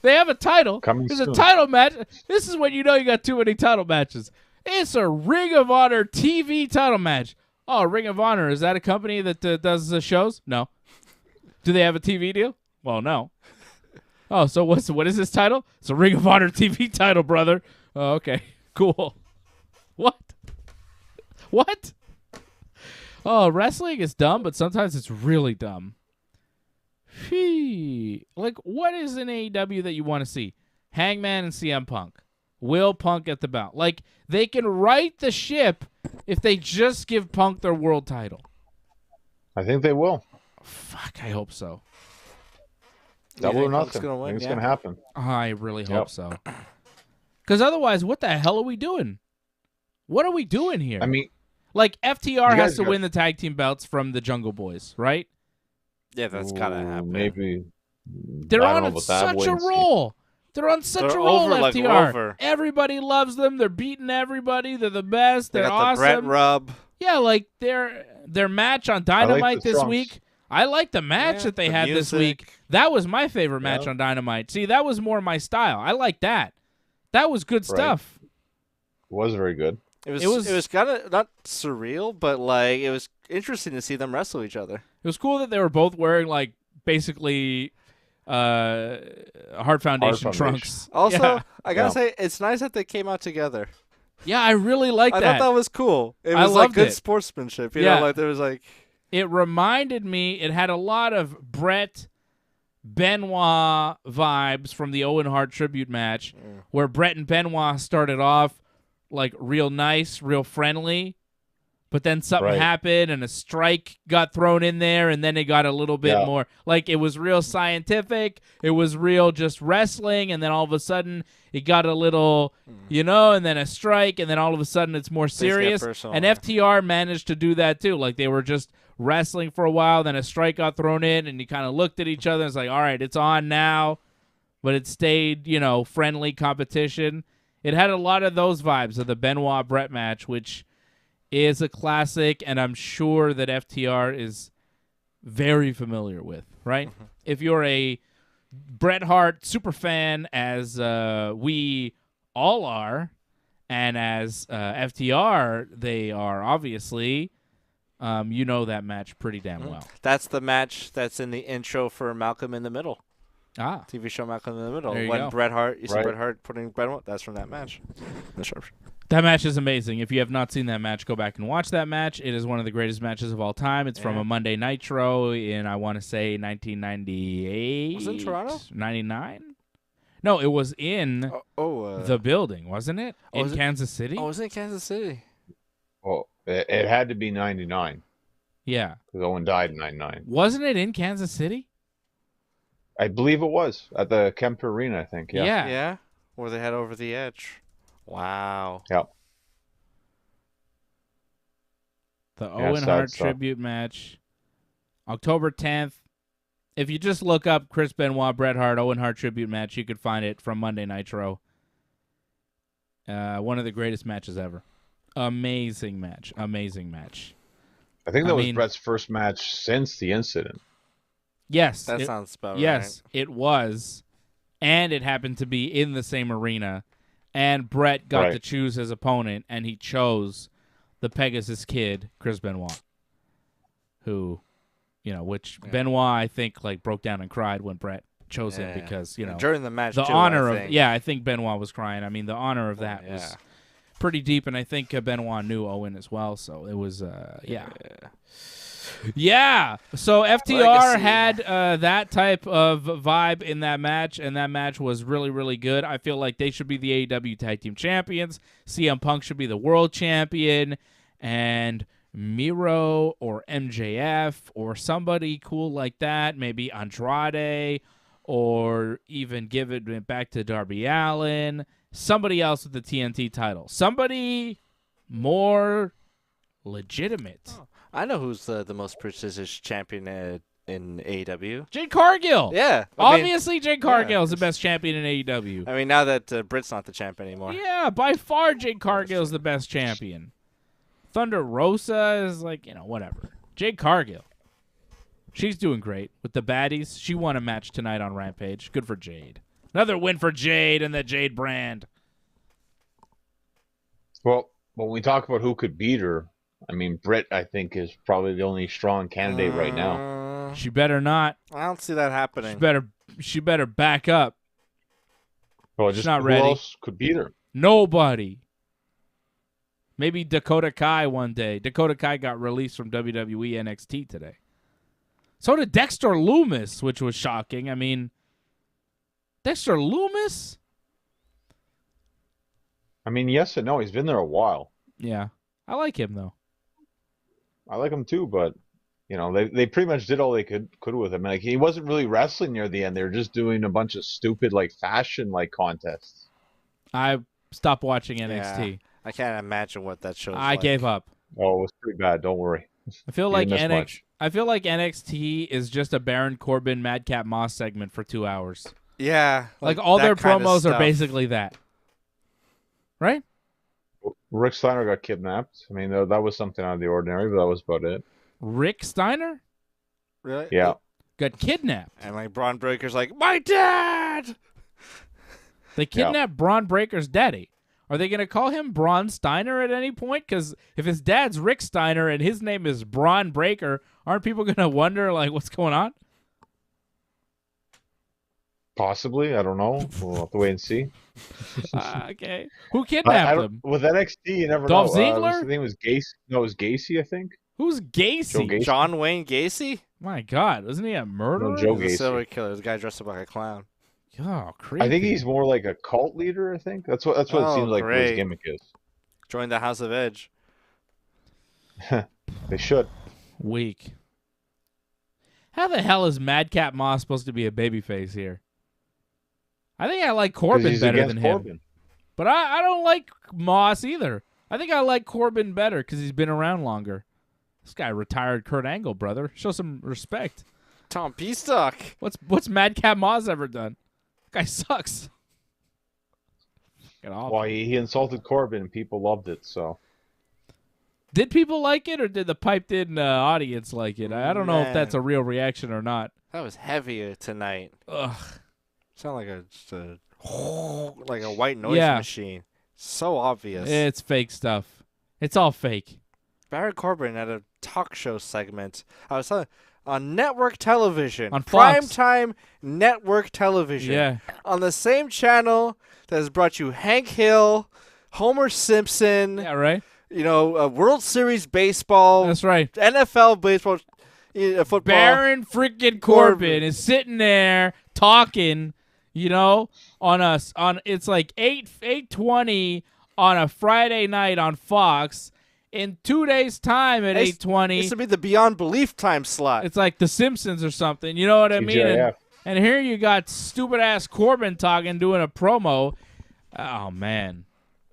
they have a title. There's a title match. This is when you know you got too many title matches. It's a Ring of Honor TV title match. Oh, Ring of Honor, is that a company that does the shows? No. Do they have a TV deal? Well, no. Oh, so what is this title? It's a Ring of Honor TV title, brother. Oh, okay. Cool. What? Oh, wrestling is dumb, but sometimes it's really dumb. What is in AEW that you want to see? Hangman and CM Punk. Will Punk get the belt? They can right the ship if they just give Punk their world title. I think they will. Fuck, I hope so. Double or nothing. I think it's going to happen. I really hope so. Because otherwise, what the hell are we doing? What are we doing here? I mean, FTR has to win the tag team belts from the Jungle Boys, right? Yeah, that's gotta happen. Maybe. They're on such a roll. They're on such a roll, FTR. Everybody loves them. They're beating everybody. They're the best. They're awesome. The Brett rub. Yeah, their match on Dynamite this week. I like the match that they had this week. That was my favorite match on Dynamite. See, that was more my style. I like that. That was good stuff. It was very good. It was kind of not surreal, but it was interesting to see them wrestle each other. It was cool that they were both wearing basically Hard Foundation trunks. Also, I gotta say, it's nice that they came out together. Yeah, I really like that. I thought that was cool. It was good sportsmanship. You know, there was It reminded me. It had a lot of Bret Benoit vibes from the Owen Hart tribute match, where Bret and Benoit started off real nice, real friendly, but then something happened and a strike got thrown in there, and then it got a little bit more it was real scientific. It was real just wrestling, and then all of a sudden it got a little, and then a strike, and then all of a sudden it's more serious. And FTR managed to do that too. They were just wrestling for a while, then a strike got thrown in, and you kind of looked at each other and it's all right, it's on now, but it stayed, friendly competition. It had a lot of those vibes of the Benoit-Bret match, which is a classic, and I'm sure that FTR is very familiar with, right? Mm-hmm. If you're a Bret Hart super fan, as we all are, and as FTR, they are obviously, you know that match pretty damn well. That's the match that's in the intro for Malcolm in the Middle. TV show Malcolm in the Middle. When Bret Hart, see Bret Hart putting Benoit, that's from that match. That match is amazing. If you have not seen that match, go back and watch that match. It is one of the greatest matches of all time. It's from a Monday Nitro in, I want to say, 1998. Was it in Toronto? 99? No, it was in the building, wasn't it? In Kansas City? Oh, it was in Kansas City. Well, it had to be 99. Yeah. Because Owen died in 99. Wasn't it in Kansas City? I believe it was at the Kemp Arena, I think. Yeah. Yeah. Where they had Over the Edge. Wow. Yep. The Owen Hart tribute match, October 10th. If you just look up Chris Benoit, Bret Hart, Owen Hart tribute match, you could find it from Monday Nitro. One of the greatest matches ever. Amazing match. Amazing match. I think that was Bret's first match since the incident. Yes. That sounds about right. Yes, it was. And it happened to be in the same arena. And Bret got to choose his opponent, and he chose the Pegasus Kid, Chris Benoit. Who, which Benoit, I think, broke down and cried when Bret chose him because, during the match, the honor of, I think Benoit was crying. I mean, the honor of that was pretty deep, and I think Benoit knew Owen as well, so it was, Yeah, so FTR had that type of vibe in that match, and that match was really, really good. I feel like they should be the AEW Tag Team Champions. CM Punk should be the World Champion, and Miro or MJF or somebody cool like that, maybe Andrade, or even give it back to Darby Allin, somebody else with the TNT title. Somebody more legitimate. I know who's the most prestigious champion in AEW. Jade Cargill. Yeah. Obviously, Jade Cargill is the best champion in AEW. I mean, now that Britt's not the champ anymore. Yeah, by far, Jade Cargill is the best champion. Thunder Rosa is whatever. Jade Cargill. She's doing great with the baddies. She won a match tonight on Rampage. Good for Jade. Another win for Jade and the Jade brand. Well, when we talk about who could beat her, I mean, Britt, I think, is probably the only strong candidate right now. She better not. I don't see that happening. She better back up. Well, She's just not who ready. else could beat her? Nobody. Maybe Dakota Kai one day. Dakota Kai got released from WWE NXT today. So did Dexter Lumis, which was shocking. I mean, Dexter Lumis? I mean, yes and no. He's been there a while. Yeah. I like him, though. I like him too, but they pretty much did all they could with him. Like, he wasn't really wrestling near the end. They were just doing a bunch of stupid fashion contests. I stopped watching NXT. Yeah, I can't imagine what that show. I gave up. Oh, it was pretty bad. Don't worry. I feel You like didn't miss much. NXT is just a Baron Corbin Madcap Moss segment for 2 hours. Yeah, Like all that their kind of promos are stuff. basically that. Right? Rick Steiner got kidnapped. I mean, that was something out of the ordinary, but that was about it. Rick Steiner Really? Yeah. got kidnapped. And Braun Breaker's like, my dad. They kidnapped Braun Breaker's daddy. Are they going to call him Braun Steiner at any point? Because if his dad's Rick Steiner and his name is Braun Breaker, aren't people going to wonder, what's going on? Possibly. I don't know. We'll have to wait and see. Okay. Who kidnapped him? With NXT, you never Dolph know. Ziggler? His name was Gacy. No, it was Gacy, I think. Who's Gacy? Joe Gacy. John Wayne Gacy? My God. Wasn't he a murderer? No, Joe He's a Gacy. serial killer. The guy dressed up like a clown. Oh, creepy. I think he's more like a cult leader, I think. That's what it seems like great. his gimmick is. Join the House of Edge. They should. Weak. How the hell is Madcap Moss supposed to be a babyface here? I think I like 'Cause Corbin he's better against than Corbin. him. But I don't like Moss either. I think I like Corbin better because he's been around longer. This guy retired Kurt Angle, brother. Show some respect. Tom Peastock. What's Madcap Moss ever done? That guy sucks. Get off. Well, he insulted Corbin and people loved it, so. Did people like it or did the piped-in audience like it? I don't know if that's a Man. real reaction or not. That was heavy tonight. Ugh. Sound like just a like a white noise Yeah. machine. So obvious. It's fake stuff. It's all fake. Barry Corbin had a talk show segment. I was on network television, On Fox. primetime network television. Yeah. On the same channel that has brought you Hank Hill, Homer Simpson. Yeah, right? World Series baseball. That's right. NFL baseball, football. Baron freaking Corbin is sitting there talking, on it's like 8:20 on a Friday night on Fox. In 2 days' time at 8:20, This would be the Beyond Belief time slot. it's like The Simpsons or something. You know what I mean? TGIF. And here you got stupid ass Corbin talking, doing a promo. Oh man,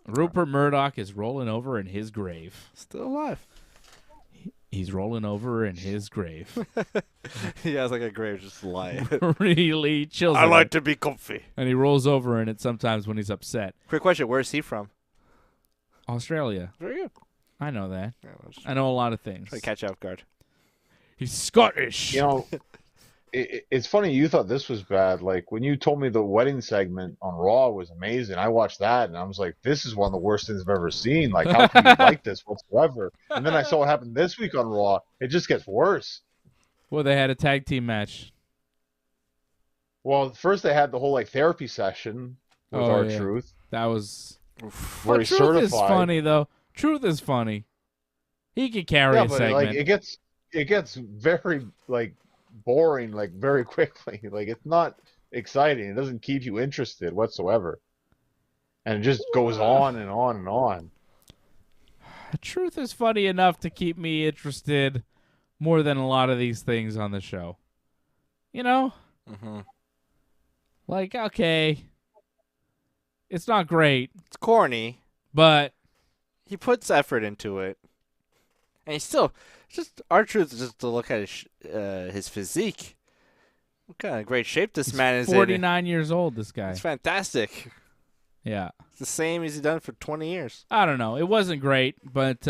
Rupert Murdoch is rolling over in his grave. Still alive. He's rolling over in his grave. He has like a grave just lying. Really chills. I in like it. to be comfy. And he rolls over in it sometimes when he's upset. Quick question: where is he from? Australia. Very good. I know that. Yeah, I'll just I know a lot of things. try to catch you off guard. He's Scottish. It's funny you thought this was bad. Like, when you told me the wedding segment on Raw was amazing, I watched that and I was like, this is one of the worst things I've ever seen. Like, how can you like this whatsoever? And then I saw what happened this week on Raw. It just gets worse. Well, they had a tag team match. Well, first they had the whole therapy session with Oh, our yeah. truth. That was. Where But he's Truth is certified. funny though. Truth is funny. He could carry Yeah, a but segment. it gets very boring very quickly. It's not exciting. It doesn't keep you interested whatsoever. And it just goes on and on and on. Truth is funny enough to keep me interested more than a lot of these things on the show. Mm-hmm. Okay, it's not great, It's corny. but He puts effort into it, and Just R-Truth, just to look at his physique. What kind of great shape this man is 49 years old, this guy. It's fantastic. Yeah. It's the same as he's done for 20 years. I don't know. It wasn't great, but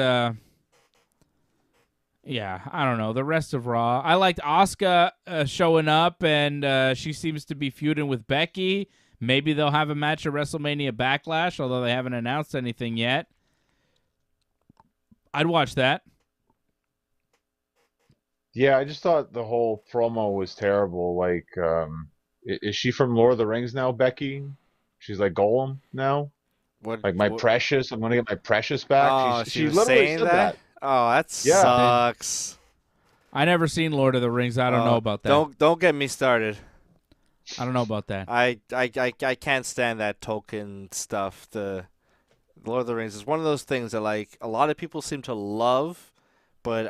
yeah, I don't know. The rest of Raw. I liked Asuka showing up, and she seems to be feuding with Becky. Maybe they'll have a match at WrestleMania Backlash, although they haven't announced anything yet. I'd watch that. Yeah, I just thought the whole promo was terrible. Like, is she from Lord of the Rings now, Becky? She's like Gollum now? Like, my precious, I'm going to get my precious back. Oh, she literally said that. Oh, that sucks. I never seen Lord of the Rings. I don't know about that. Don't get me started. I don't know about that. I can't stand that Tolkien stuff. The Lord of the Rings is one of those things that like a lot of people seem to love, but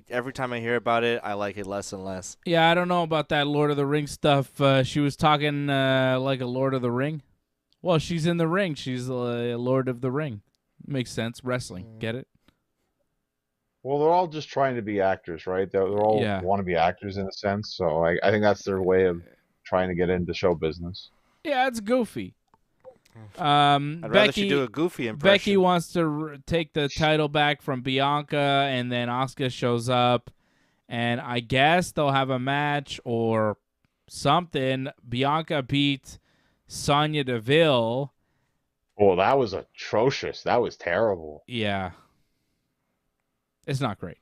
every time I hear about it, I like it less and less. Yeah, I don't know about that Lord of the Ring stuff. She was talking like a Lord of the Ring. Well, she's in the ring. She's a Lord of the Ring. Makes sense. Wrestling. Get it? Well, they're all just trying to be actors, right? They're all want to be actors in a sense. So I think that's their way of trying to get into show business. Yeah, it's goofy. I'd rather she do a goofy impression. Becky wants to take the title back from Bianca, and then Asuka shows up, and I guess they'll have a match or something. Bianca beat Sonya Deville. Oh, that was atrocious. That was terrible. Yeah. It's not great.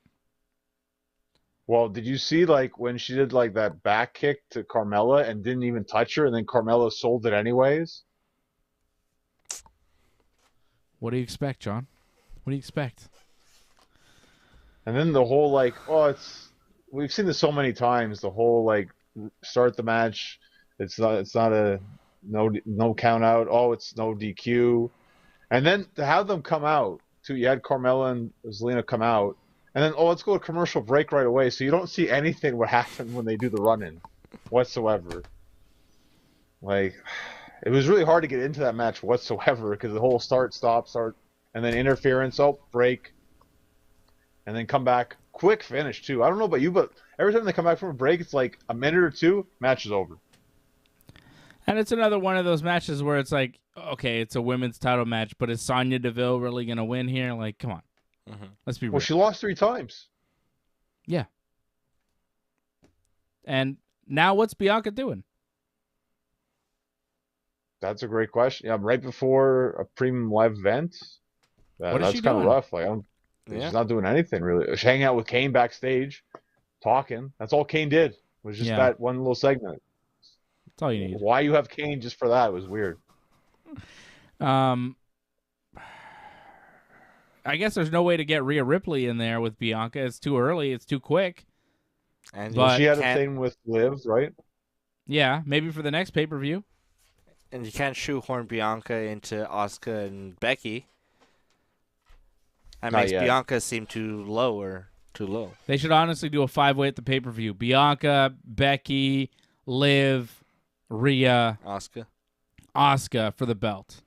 Well, did you see like when she did like that back kick to Carmella and didn't even touch her, and then Carmella sold it anyways? What do you expect, John? What do you expect? And then the whole like, we've seen this so many times. The whole like start the match, it's not a no count out. Oh, it's no DQ, and then to have them come out too. You had Carmella and Zelina come out, and then let's go to commercial break right away. So you don't see anything what happened when they do the run-in whatsoever. Like, it was really hard to get into that match whatsoever because the whole start, and then interference, break, and then come back. Quick finish, too. I don't know about you, but every time they come back from a break, it's like a minute or two, match is over. And it's another one of those matches where it's like, okay, it's a women's title match, but is Sonya Deville really going to win here? Like, come on. Mm-hmm. Let's be real. Well, she lost 3 times. Yeah. And now what's Bianca doing? That's a great question. Yeah, right before a premium live event. That's kind of rough. Like, she's not doing anything really. She's hanging out with Kane backstage, talking. That's all Kane did. Was just that one little segment. That's all you need. Why you have Kane just for that was weird. I guess there's no way to get Rhea Ripley in there with Bianca. It's too early. It's too quick. And she had a thing with Liv, right? Yeah, maybe for the next pay-per-view. And you can't shoehorn Bianca into Asuka and Becky. That makes Bianca seem too low. They should honestly do a 5-way at the pay-per-view. Bianca, Becky, Liv, Rhea, Asuka for the belt.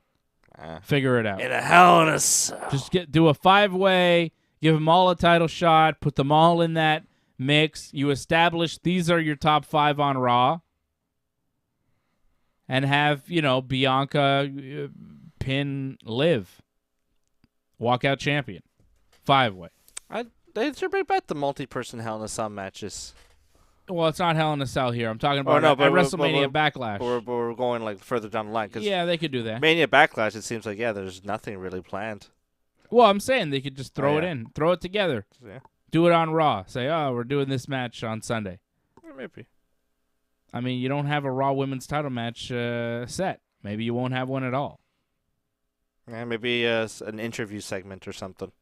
Figure it out. In a Hell in a Cell. Just do a 5-way, give them all a title shot, put them all in that mix. You establish these are your top 5 on Raw. And have, Bianca pin Liv. Walkout champion. 5-way. They should bring back the multi-person Hell in a Cell matches. Well, it's not Hell in a Cell here. I'm talking about at WrestleMania Backlash. We're going like further down the line. Yeah, they could do that. Mania Backlash, it seems like, there's nothing really planned. Well, I'm saying they could just throw it in. Throw it together. Yeah. Do it on Raw. Say, we're doing this match on Sunday. Maybe. I mean, you don't have a Raw women's title match set. Maybe you won't have one at all. Yeah, maybe an interview segment or something.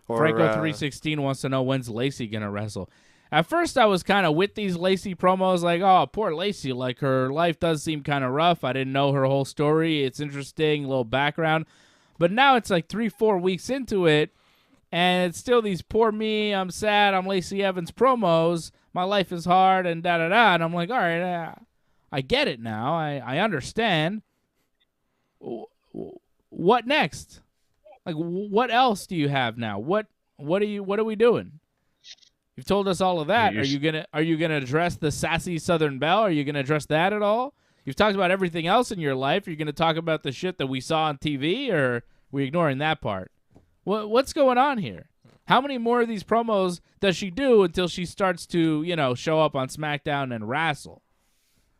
Or, Franco 316 wants to know when's Lacey going to wrestle. At first, I was kind of with these Lacey promos, like, oh, poor Lacey. Like, her life does seem kind of rough. I didn't know her whole story. It's interesting, a little background. But now it's like 3-4 weeks into it, and it's still these poor me, I'm sad, I'm Lacey Evans promos. My life is hard, and da-da-da. And I'm like, all right, I get it now. I understand. What next? Like, what else do you have now? What What are we doing? You've told us all of that. You Are you gonna address the sassy Southern Belle? Are you gonna address that at all? You've talked about everything else in your life. Are you gonna talk about the shit that we saw on TV, or are we ignoring that part? What's going on here? How many more of these promos does she do until she starts to, show up on SmackDown and wrestle?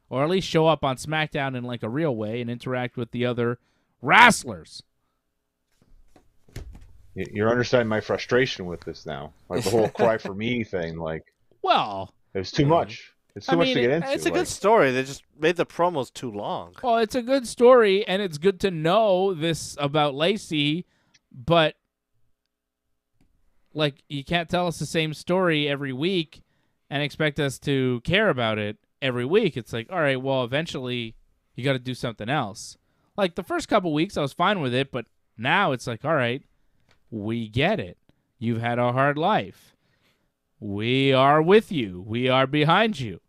Or at least show up on SmackDown in like a real way and interact with the other wrestlers. You're understanding my frustration with this now. Like the whole cry for me thing. Like, well, it was too much. It's too much to get into. It's a good story. They just made the promos too long. Well, it's a good story, and it's good to know this about Lacey, but like you can't tell us the same story every week and expect us to care about it every week. It's like, all right, well, eventually you got to do something else. Like the first couple weeks, I was fine with it, but now it's like, all right, we get it. You've had a hard life. We are with you. We are behind you.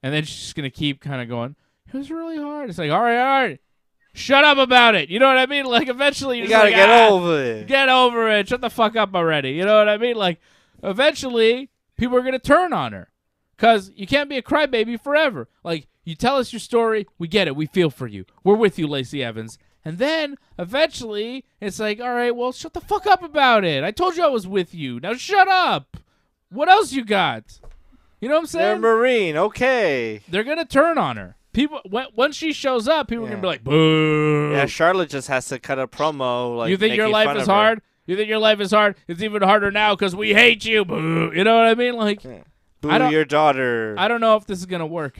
And then she's just going to keep kind of going, it was really hard. It's like, all right. Shut up about it. You know what I mean? Like, eventually you got to get over it. Get over it. Shut the fuck up already. You know what I mean? Like, eventually, people are going to turn on her. Because you can't be a crybaby forever. Like, you tell us your story. We get it. We feel for you. We're with you, Lacey Evans. And then, eventually, it's like, all right, well, shut the fuck up about it. I told you I was with you. Now shut up. What else you got? You know what I'm saying? They're Marine. Okay. They're going to turn on her. People, once she shows up, people are going to be like, boo. Yeah, Charlotte just has to cut a promo. Like, you think your life is hard? You think your life is hard? It's even harder now because we hate you. Boo. You know what I mean? Like, boo your daughter. I don't know if this is going to work.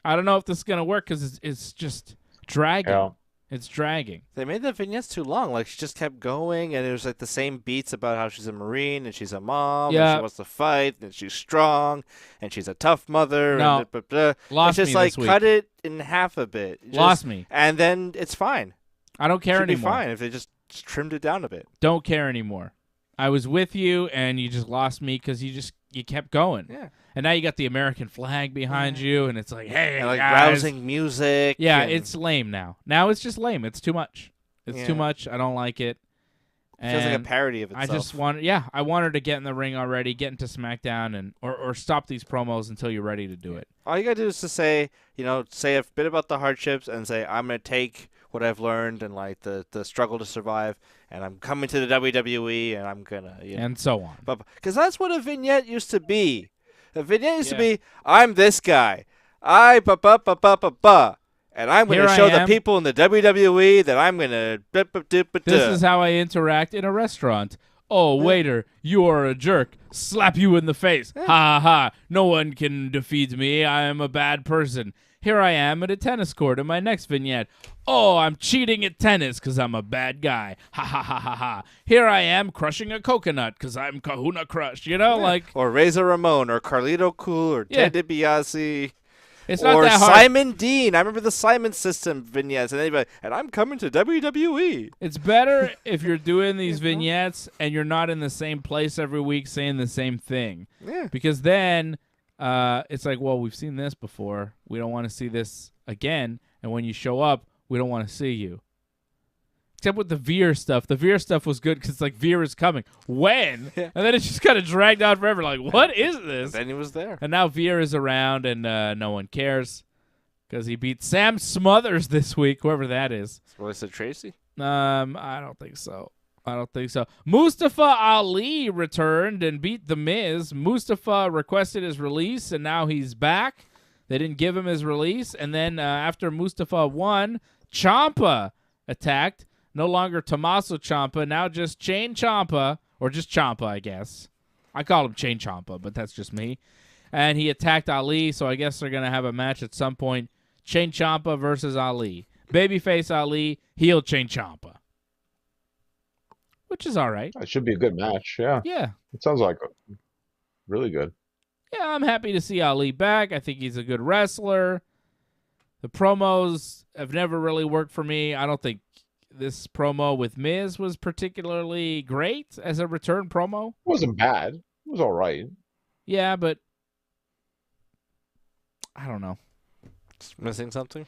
I don't know if this is going to work because it's just dragging. Yeah. It's dragging. They made the vignettes too long. Like, she just kept going, and it was like the same beats about how she's a Marine, and she's a mom, and she wants to fight, and she's strong, and she's a tough mother. No. And blah, blah, blah. Lost it's just me like, this week. cut it in half a bit. Lost me. And then it's fine. I don't care anymore. It'd be fine if they just trimmed it down a bit. Don't care anymore. I was with you, and you just lost me because you kept going. Yeah. And now you got the American flag behind you, and it's like, hey, and like guys. rousing music. Yeah, and it's lame now. Now it's just lame. It's too much. It's too much. I don't like it. It feels like a parody of itself. I just want, I want her to get in the ring already, get into SmackDown, and or stop these promos until you're ready to do it. All you gotta do is to say a bit about the hardships and say, I'm gonna take what I've learned and like the struggle to survive, and I'm coming to the WWE, and I'm gonna and so on. But because that's what a vignette used to be. A vignette used to be, I'm this guy, and I'm going to show the people in the WWE that I'm going to. This is how I interact in a restaurant. Oh, waiter, you are a jerk. Slap you in the face. Ha ha ha. No one can defeat me. I am a bad person. Here I am at a tennis court in my next vignette. Oh, I'm cheating at tennis because I'm a bad guy. Ha ha ha ha ha. Here I am crushing a coconut because I'm Kahuna Crush. Like. Or Razor Ramon or Carlito Cool or Ted DiBiase. It's not that hard. Simon Dean. I remember the Simon System vignettes. And I'm coming to WWE. It's better if you're doing these vignettes and you're not in the same place every week saying the same thing. Yeah. Because then it's like, well, we've seen this before. We don't want to see this again. And when you show up, we don't want to see you. Except with the Veer stuff. The Veer stuff was good because it's like, Veer is coming. When? And then it just kind of dragged out forever. Like, what is this? And then he was there. And now Veer is around and no one cares because he beat Sam Smothers this week, whoever that is. Was it Tracy? I don't think so. Mustafa Ali returned and beat The Miz. Mustafa requested his release, and now he's back. They didn't give him his release. And then after Mustafa won, Ciampa attacked. No longer Tommaso Ciampa, now just Chain Ciampa, or just Ciampa, I guess. I call him Chain Ciampa, but that's just me. And he attacked Ali, so I guess they're going to have a match at some point. Chain Ciampa versus Ali. Babyface Ali, heel Chain Ciampa. Which is all right. It should be a good match, yeah. Yeah. It sounds like really good. Yeah, I'm happy to see Ali back. I think he's a good wrestler. The promos have never really worked for me. I don't think this promo with Miz was particularly great as a return promo. It wasn't bad. It was all right. Yeah, but I don't know. It's missing something?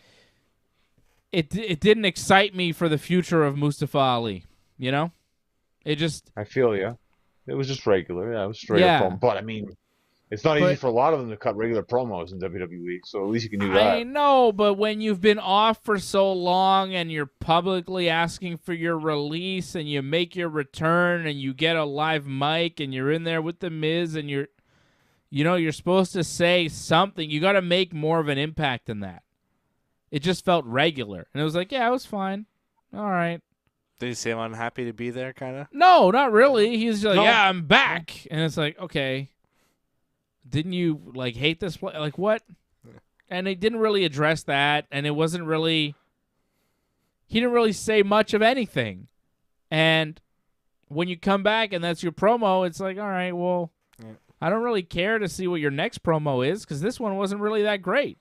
It didn't excite me for the future of Mustafa Ali, you know? It just... I feel you. It was just regular. Yeah, it was straight up promo. But I mean, it's not easy for a lot of them to cut regular promos in WWE. So at least you can do that. I know, but when you've been off for so long and you're publicly asking for your release and you make your return and you get a live mic and you're in there with the Miz and you're supposed to say something. You got to make more of an impact than that. It just felt regular. And it was like, yeah, it was fine. All right. Did he seem unhappy to be there, kind of? No, not really. He's just like, yeah, I'm back. And it's like, okay. Didn't you, like, hate this play? Like, what? And he didn't really address that. And it wasn't really... He didn't really say much of anything. And when you come back and that's your promo, it's like, all right, well... Yeah. I don't really care to see what your next promo is because this one wasn't really that great.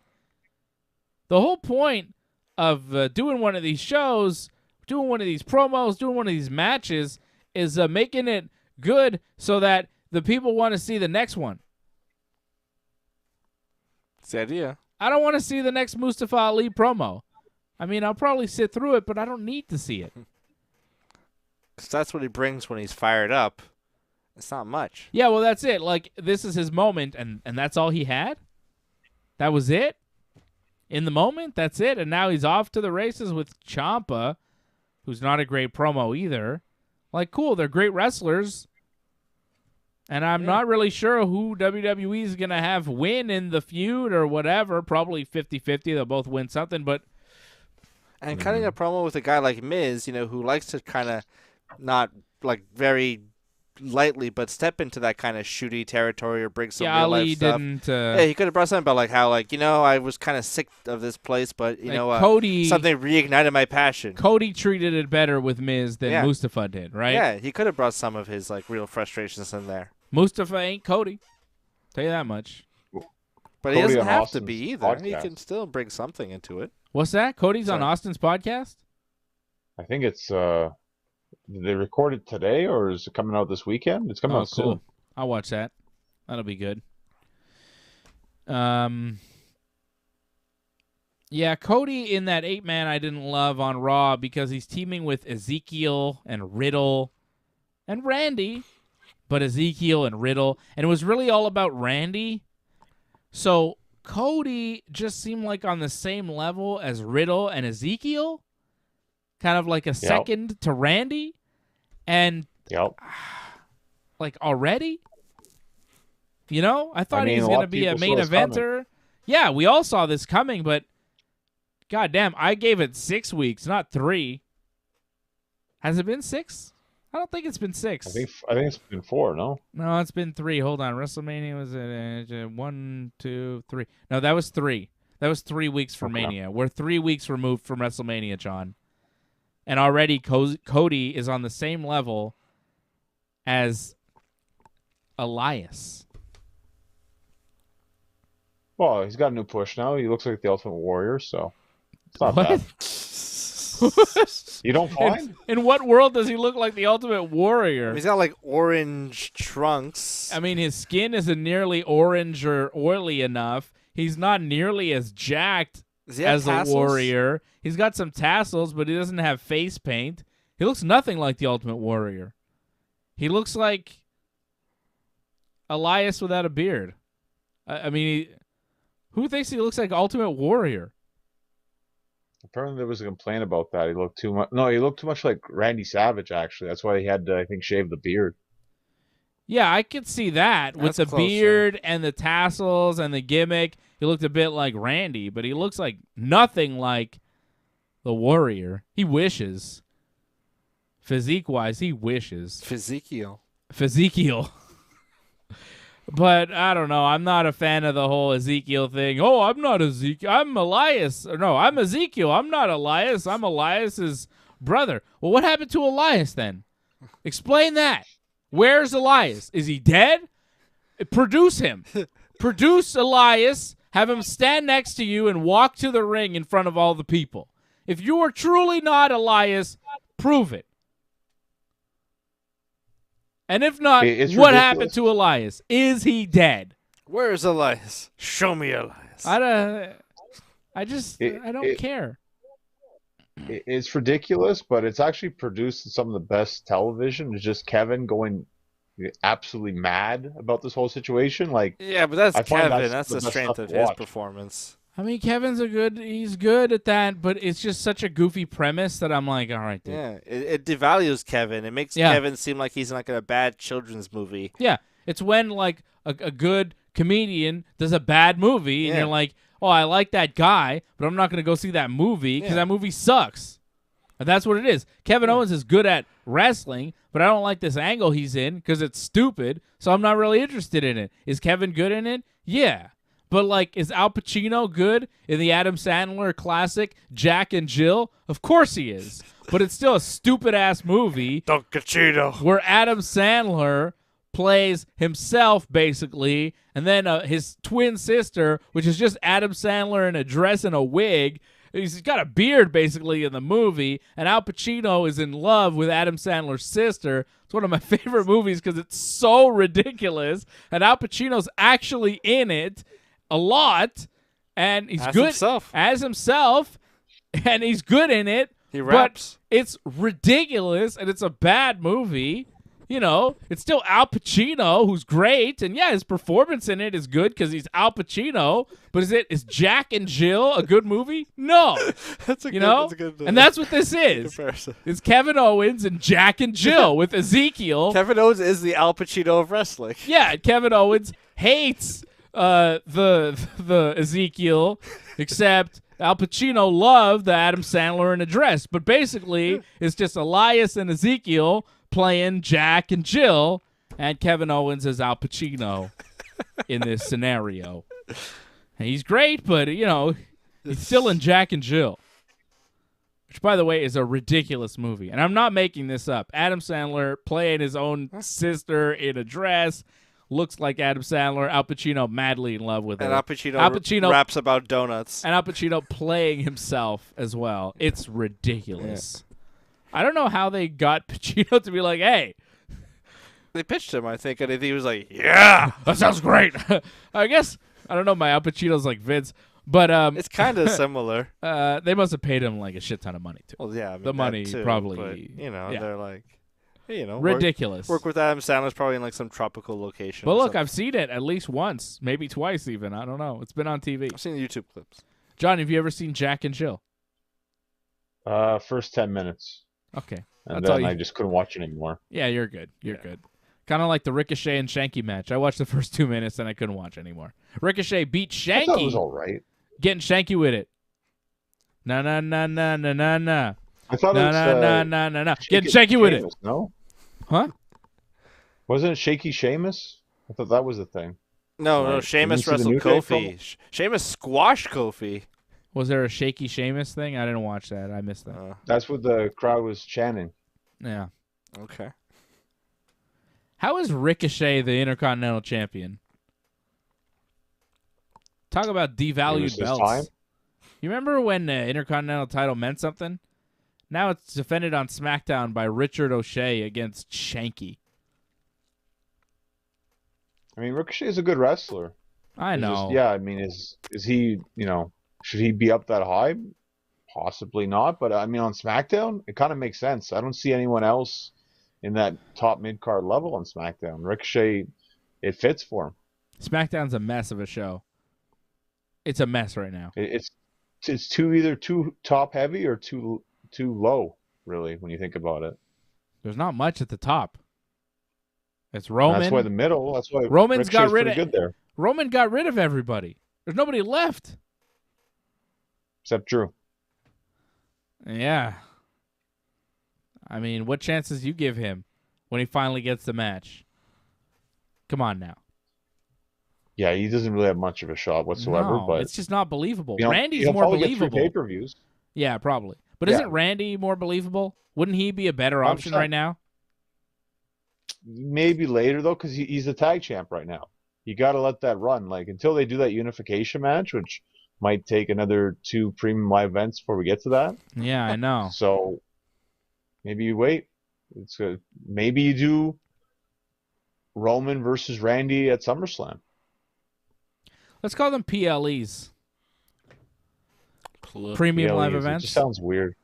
The whole point of doing one of these shows, doing one of these promos, doing one of these matches is making it good so that the people want to see the next one. It's the idea. I don't want to see the next Mustafa Ali promo. I mean, I'll probably sit through it, but I don't need to see it. Because that's what he brings when he's fired up. It's not much. Yeah, well, that's it. Like, this is his moment, and that's all he had? That was it? In the moment? That's it? And now he's off to the races with Ciampa, who's not a great promo either. Like, cool, they're great wrestlers. And I'm not really sure who WWE is going to have win in the feud or whatever. Probably 50-50. They'll both win something, but... And cutting a promo with a guy like Miz, who likes to kind of not, like, very... lightly, but step into that kind of shooty territory or bring some real life stuff. Didn't. Yeah, he could have brought something about like how, like, I was kind of sick of this place, but Cody, something reignited my passion. Cody treated it better with Miz than Mustafa did, right? Yeah, he could have brought some of his like real frustrations in there. Mustafa ain't Cody. Tell you that much. But Cody he doesn't have Austin's to be either. podcast. He can still bring something into it. What's that? Cody's on Austin's podcast? I think it's did they record it today, or is it coming out this weekend? It's coming out soon. I'll watch that. That'll be good. Yeah, Cody in that 8-man I didn't love on Raw because he's teaming with Ezekiel and Riddle and Randy, but Ezekiel and Riddle. And it was really all about Randy. So Cody just seemed like on the same level as Riddle and Ezekiel. Kind of like a second to Randy. And, like, already? I thought he was going to be a main eventer. Coming. Yeah, we all saw this coming, but, goddamn, I gave it 6 weeks, not 3. Has it been 6? I don't think it's been 6. I think it's been 4, no? No, it's been 3. Hold on. WrestleMania was at 1, 2, 3. No, that was 3. That was 3 weeks for Mania. We're 3 weeks removed from WrestleMania, John. And already Cody is on the same level as Elias. Well, he's got a new push now. He looks like the Ultimate Warrior, so it's not bad. You don't find? In what world does he look like the Ultimate Warrior? He's got like orange trunks. I mean, his skin isn't nearly orange or oily enough. He's not nearly as jacked as a warrior. He's got some tassels, but he doesn't have face paint. He looks nothing like the Ultimate Warrior. He looks like Elias without a beard. I mean, who thinks he looks like Ultimate Warrior? Apparently there was a complaint about that. He looked too much. No, he looked too much like Randy Savage, actually. That's why he had to, I think, shave the beard. Yeah, I could see that. With the beard and the tassels and the gimmick. He looked a bit like Randy, but he looks like nothing like the Warrior. He wishes. Physique-wise, he wishes. Physiqueal. But I don't know. I'm not a fan of the whole Ezekiel thing. Oh, I'm not Ezekiel. I'm Elias. No, I'm Ezekiel. I'm not Elias. I'm Elias's brother. Well, what happened to Elias then? Explain that. Where's Elias? Is he dead? Produce him. Produce Elias. Have him stand next to you and walk to the ring in front of all the people. If you are truly not Elias, prove it. And if not, what happened to Elias? Is he dead? Where's Elias? Show me Elias. I don't care. It's ridiculous, but it's actually produced some of the best television. It's just Kevin going absolutely mad about this whole situation. Like, Yeah, but that's I find Kevin. That's the the best strength stuff of to his watch. performance. I mean, he's good at that, but it's just such a goofy premise that I'm like, all right, dude. Yeah, it devalues Kevin. It makes Kevin seem like he's in like a bad children's movie. Yeah, it's when like a good comedian does a bad movie, and you're like, oh, I like that guy, but I'm not going to go see that movie because that movie sucks. And that's what it is. Kevin Owens is good at wrestling, but I don't like this angle he's in because it's stupid, so I'm not really interested in it. Is Kevin good in it? Yeah. But, like, is Al Pacino good in the Adam Sandler classic, Jack and Jill? Of course he is. But it's still a stupid-ass movie Don Cachino. where Adam Sandler plays himself, basically, and then his twin sister, which is just Adam Sandler in a dress and a wig. He's got a beard, basically, in the movie, and Al Pacino is in love with Adam Sandler's sister. It's one of my favorite movies because it's so ridiculous, and Al Pacino's actually in it a lot, and he's good as himself, and he's good in it. He raps. But it's ridiculous, and it's a bad movie. You know, it's still Al Pacino, who's great, and yeah, his performance in it is good because he's Al Pacino. But is Jack and Jill a good movie? No, That's a good and that's what this is. comparison. It's Kevin Owens and Jack and Jill with Ezekiel. Kevin Owens is the Al Pacino of wrestling. Yeah, Kevin Owens hates the Ezekiel, except Al Pacino loved the Adam Sandler in a dress. But basically, it's just Elias and Ezekiel playing Jack and Jill, and Kevin Owens as Al Pacino in this scenario. And he's great, but, you know, he's still in Jack and Jill, which, by the way, is a ridiculous movie. And I'm not making this up. Adam Sandler playing his own sister in a dress. Looks like Adam Sandler. Al Pacino madly in love with her. And Al Pacino raps about donuts. And Al Pacino playing himself as well. It's ridiculous. I don't know how they got Pacino to be like, hey. They pitched him, I think, and he was like, yeah, that sounds great. I guess, I don't know, my Al Pacino's like Vince. But it's kind of similar. They must have paid him like a shit ton of money, too. Well, yeah. I mean, the money too, probably. But, you know, they're like, hey, you know. Ridiculous. Work with Adam Sandler's probably in like some tropical location. But look, I've seen it at least once, maybe twice even. I don't know. It's been on TV. I've seen the YouTube clips. John, have you ever seen Jack and Jill? First 10 minutes. Okay. And then I just couldn't watch it anymore. Yeah, you're good. You're good. Kind of like the Ricochet and Shanky match. I watched the first 2 minutes and I couldn't watch anymore. Ricochet beat Shanky. I thought it was all right. Getting Shanky with it. Na na na na na na na. I thought it was na. Getting Shanky with it. No? Huh? Wasn't it Shaky Sheamus? I thought that was the thing. No, Sheamus wrestled Kofi. Sheamus squashed Kofi. Was there a shaky Sheamus thing? I didn't watch that. I missed that. That's what the crowd was chanting. Yeah. Okay. How is Ricochet the Intercontinental Champion? Talk about devalued belts. You remember when the Intercontinental title meant something? Now it's defended on SmackDown by Richard O'Shea against Shanky. I mean, Ricochet is a good wrestler. I know. I mean, is he, you know, should he be up that high? Possibly not. But, I mean, on SmackDown, it kind of makes sense. I don't see anyone else in that top mid-card level on SmackDown. Ricochet, it fits for him. SmackDown's a mess of a show. It's a mess right now. It's either too top-heavy or too low, really, when you think about it. There's not much at the top. It's Roman. That's why the middle. That's why Roman's got rid of. Good there. Roman got rid of everybody. There's nobody left. Except Drew. Yeah. I mean, what chances you give him when he finally gets the match? Come on now. Yeah, he doesn't really have much of a shot whatsoever. No, but it's just not believable. You know, Randy's more believable. Pay-per-views. Yeah, probably. But isn't Randy more believable? Wouldn't he be a better option right now? Maybe later, though, because he's the tag champ right now. You got to let that run. Like, until they do that unification match, which might take another 2 premium live events before we get to that. Yeah, I know. So maybe you wait. It's good. Maybe you do Roman versus Randy at SummerSlam. Let's call them PLEs. Premium PLEs. live events. It just sounds weird.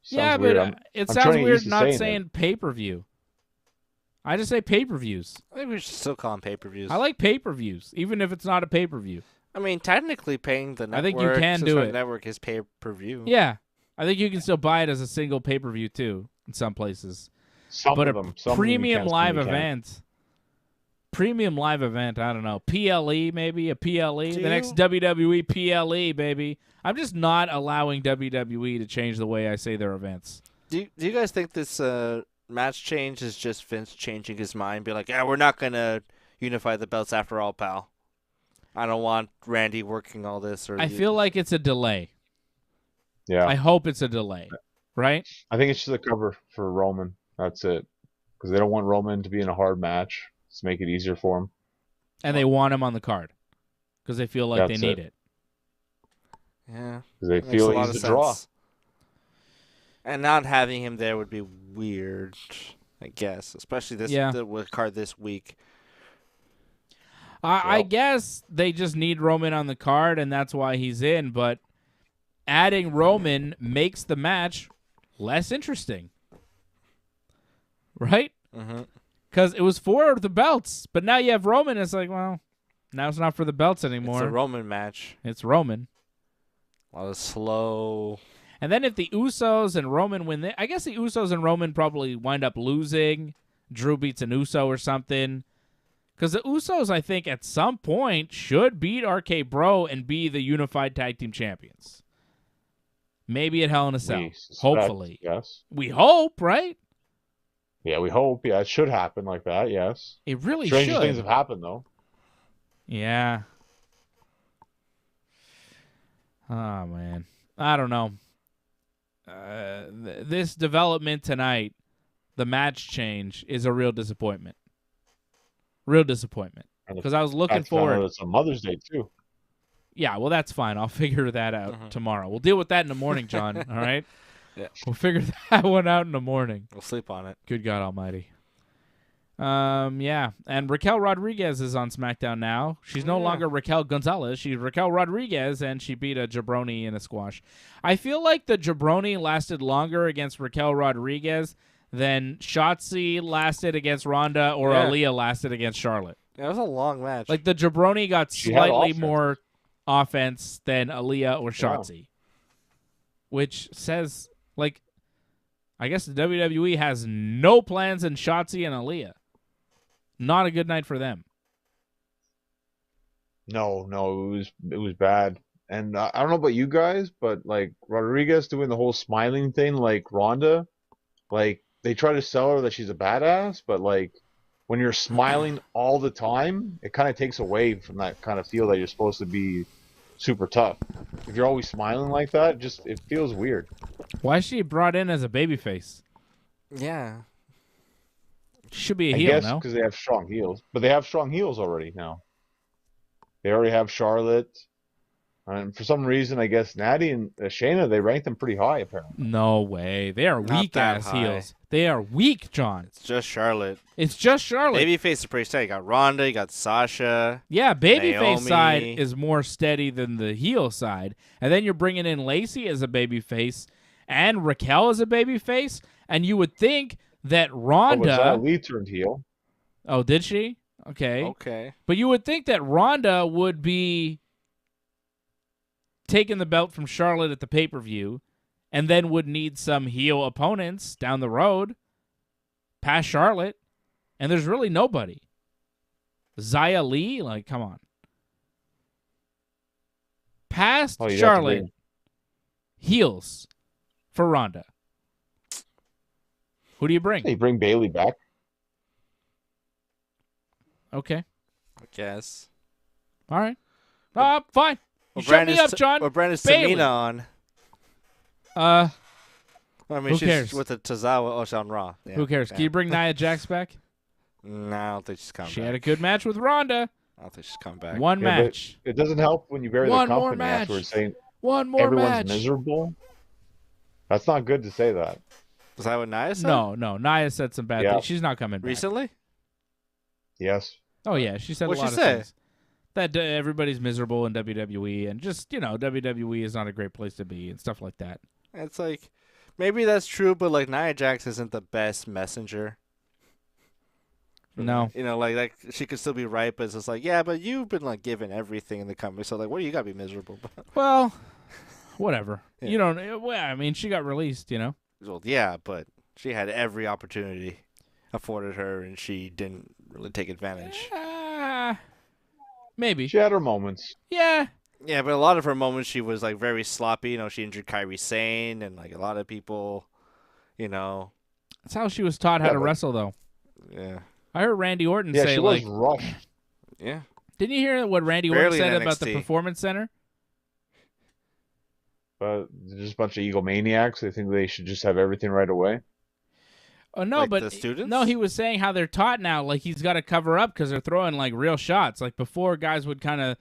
It sounds weird not saying pay-per-view. I just say pay-per-views. I think we should still call them pay-per-views. I like pay-per-views, even if it's not a pay-per-view. I mean, technically, paying the network. I think you can do it. Network is pay-per-view. Yeah, I think you can still buy it as a single pay-per-view too in some places. Some But of a them. Some premium live event. I don't know. PLE maybe a PLE. Do The next WWE PLE, baby. I'm just not allowing WWE to change the way I say their events. Do you guys think this match change is just Vince changing his mind? Be like, yeah, we're not gonna unify the belts after all, pal. I don't want Randy working all this. Or I feel like it's a delay. Yeah. I hope it's a delay, right? I think it's just a cover for Roman. That's it. Because they don't want Roman to be in a hard match. Just make it easier for him. And they want him on the card because they feel like That's they need it. Yeah. Because they Makes feel a lot he's of the draw. sense. And not having him there would be weird, I guess. Especially the card this week. I guess they just need Roman on the card, and that's why he's in. But adding Roman makes the match less interesting. Right? Mm-hmm. Because it was for the belts, but now you have Roman. It's like, well, now it's not for the belts anymore. It's a Roman match. It's Roman. A lot of slow. And then if the Usos and Roman win, I guess the Usos and Roman probably wind up losing. Drew beats an Uso or something. Because the Usos, I think, at some point should beat RK Bro and be the unified tag team champions. Maybe at Hell in a Cell. Hopefully. Yes. We hope, right? Yeah, we hope. Yeah, it should happen like that, yes. It really Stranger should. things have happened, though. Yeah. Oh, man. I don't know. This development tonight, the match change, is a real disappointment. Real disappointment. Because I was looking forward. It's a Mother's Day, too. Yeah, well, that's fine. I'll figure that out tomorrow. We'll deal with that in the morning, John. All right? Yeah. We'll figure that one out in the morning. We'll sleep on it. Good God Almighty. Yeah. And Raquel Rodriguez is on SmackDown now. She's no longer Raquel Gonzalez. She's Raquel Rodriguez, and she beat a jabroni in a squash. I feel like the jabroni lasted longer against Raquel Rodriguez than Shotzi lasted against Ronda or Aaliyah lasted against Charlotte. Yeah, it was a long match. Like the jabroni got slightly more offense than Aaliyah or Shotzi. Which says, like, I guess the WWE has no plans in Shotzi and Aaliyah. Not a good night for them. No, it was bad. And I don't know about you guys, but like Rodriguez doing the whole smiling thing, like Ronda, like they try to sell her that she's a badass, but like when you're smiling all the time, it kind of takes away from that kind of feel that you're supposed to be super tough. If you're always smiling like that, it feels weird. Why is she brought in as a babyface? Yeah. She should be a I heel, guess no? because they have strong heels. But they have strong heels already now. They already have Charlotte. And for some reason, I guess Natty and Shayna, they rank them pretty high, apparently. No way. They are Not that weak-ass high. heels. They are weak, John. It's just Charlotte. It's just Charlotte. Babyface is pretty steady. You got Ronda, you got Sasha. Yeah, babyface Naomi. side is more steady than the heel side. And then you're bringing in Lacey as a babyface and Raquel as a babyface. And you would think that Ronda... Lee turned heel. Oh, did she? Okay. Okay. But you would think that Ronda would be taking the belt from Charlotte at the pay-per-view and then would need some heel opponents down the road past Charlotte. And there's really nobody. Xia Li? Like, come on. Past Charlotte, heels for Ronda. Who do you bring? They bring Bailey back. Okay. I guess. All right. Fine. You What shut me up, John. What brand is Bailey. Tamina on? Uh, I mean, Who she's cares? with the Tozawa. Oh, she's on Raw. Yeah, Who cares? yeah. Can you bring Nia Jax back? No, I don't think she's coming She back. had a good match with Ronda. I don't think she's coming back. One Yeah, but match. It doesn't help when you bury One the more company match. afterwards saying One more everyone's match. miserable. That's not good to say that. Was that what Nia said? No. Nia said some bad Yeah. things. She's not coming back. Recently? Yes. Oh, yeah. She said What'd a lot she of say? things. That everybody's miserable in WWE and just, WWE is not a great place to be and stuff like that. It's like, maybe that's true, but like Nia Jax isn't the best messenger. for No. that. You know, like she could still be right, but it's just like, yeah, but you've been like given everything in the company, so like, what do you got to be miserable about? Well, whatever. Yeah. You don't. Well, I mean, she got released. You know. Well, yeah, but she had every opportunity afforded her, and she didn't really take advantage. Maybe. She had her moments. Yeah. Yeah, but a lot of her moments, she was like very sloppy. You know, she injured Kairi Sane, and like a lot of people, you know. That's how she was taught how to wrestle, though. Yeah. I heard Randy Orton Yeah, say, she like, was rushed. Yeah. didn't you hear what Randy Barely Orton in said about the NXT. Performance Center? But they're just a bunch of egomaniacs. They think they should just have everything right away. Oh no, Like but the students? no, he was saying how they're taught now. Like he's got to cover up because they're throwing like real shots. Like before, guys would kind of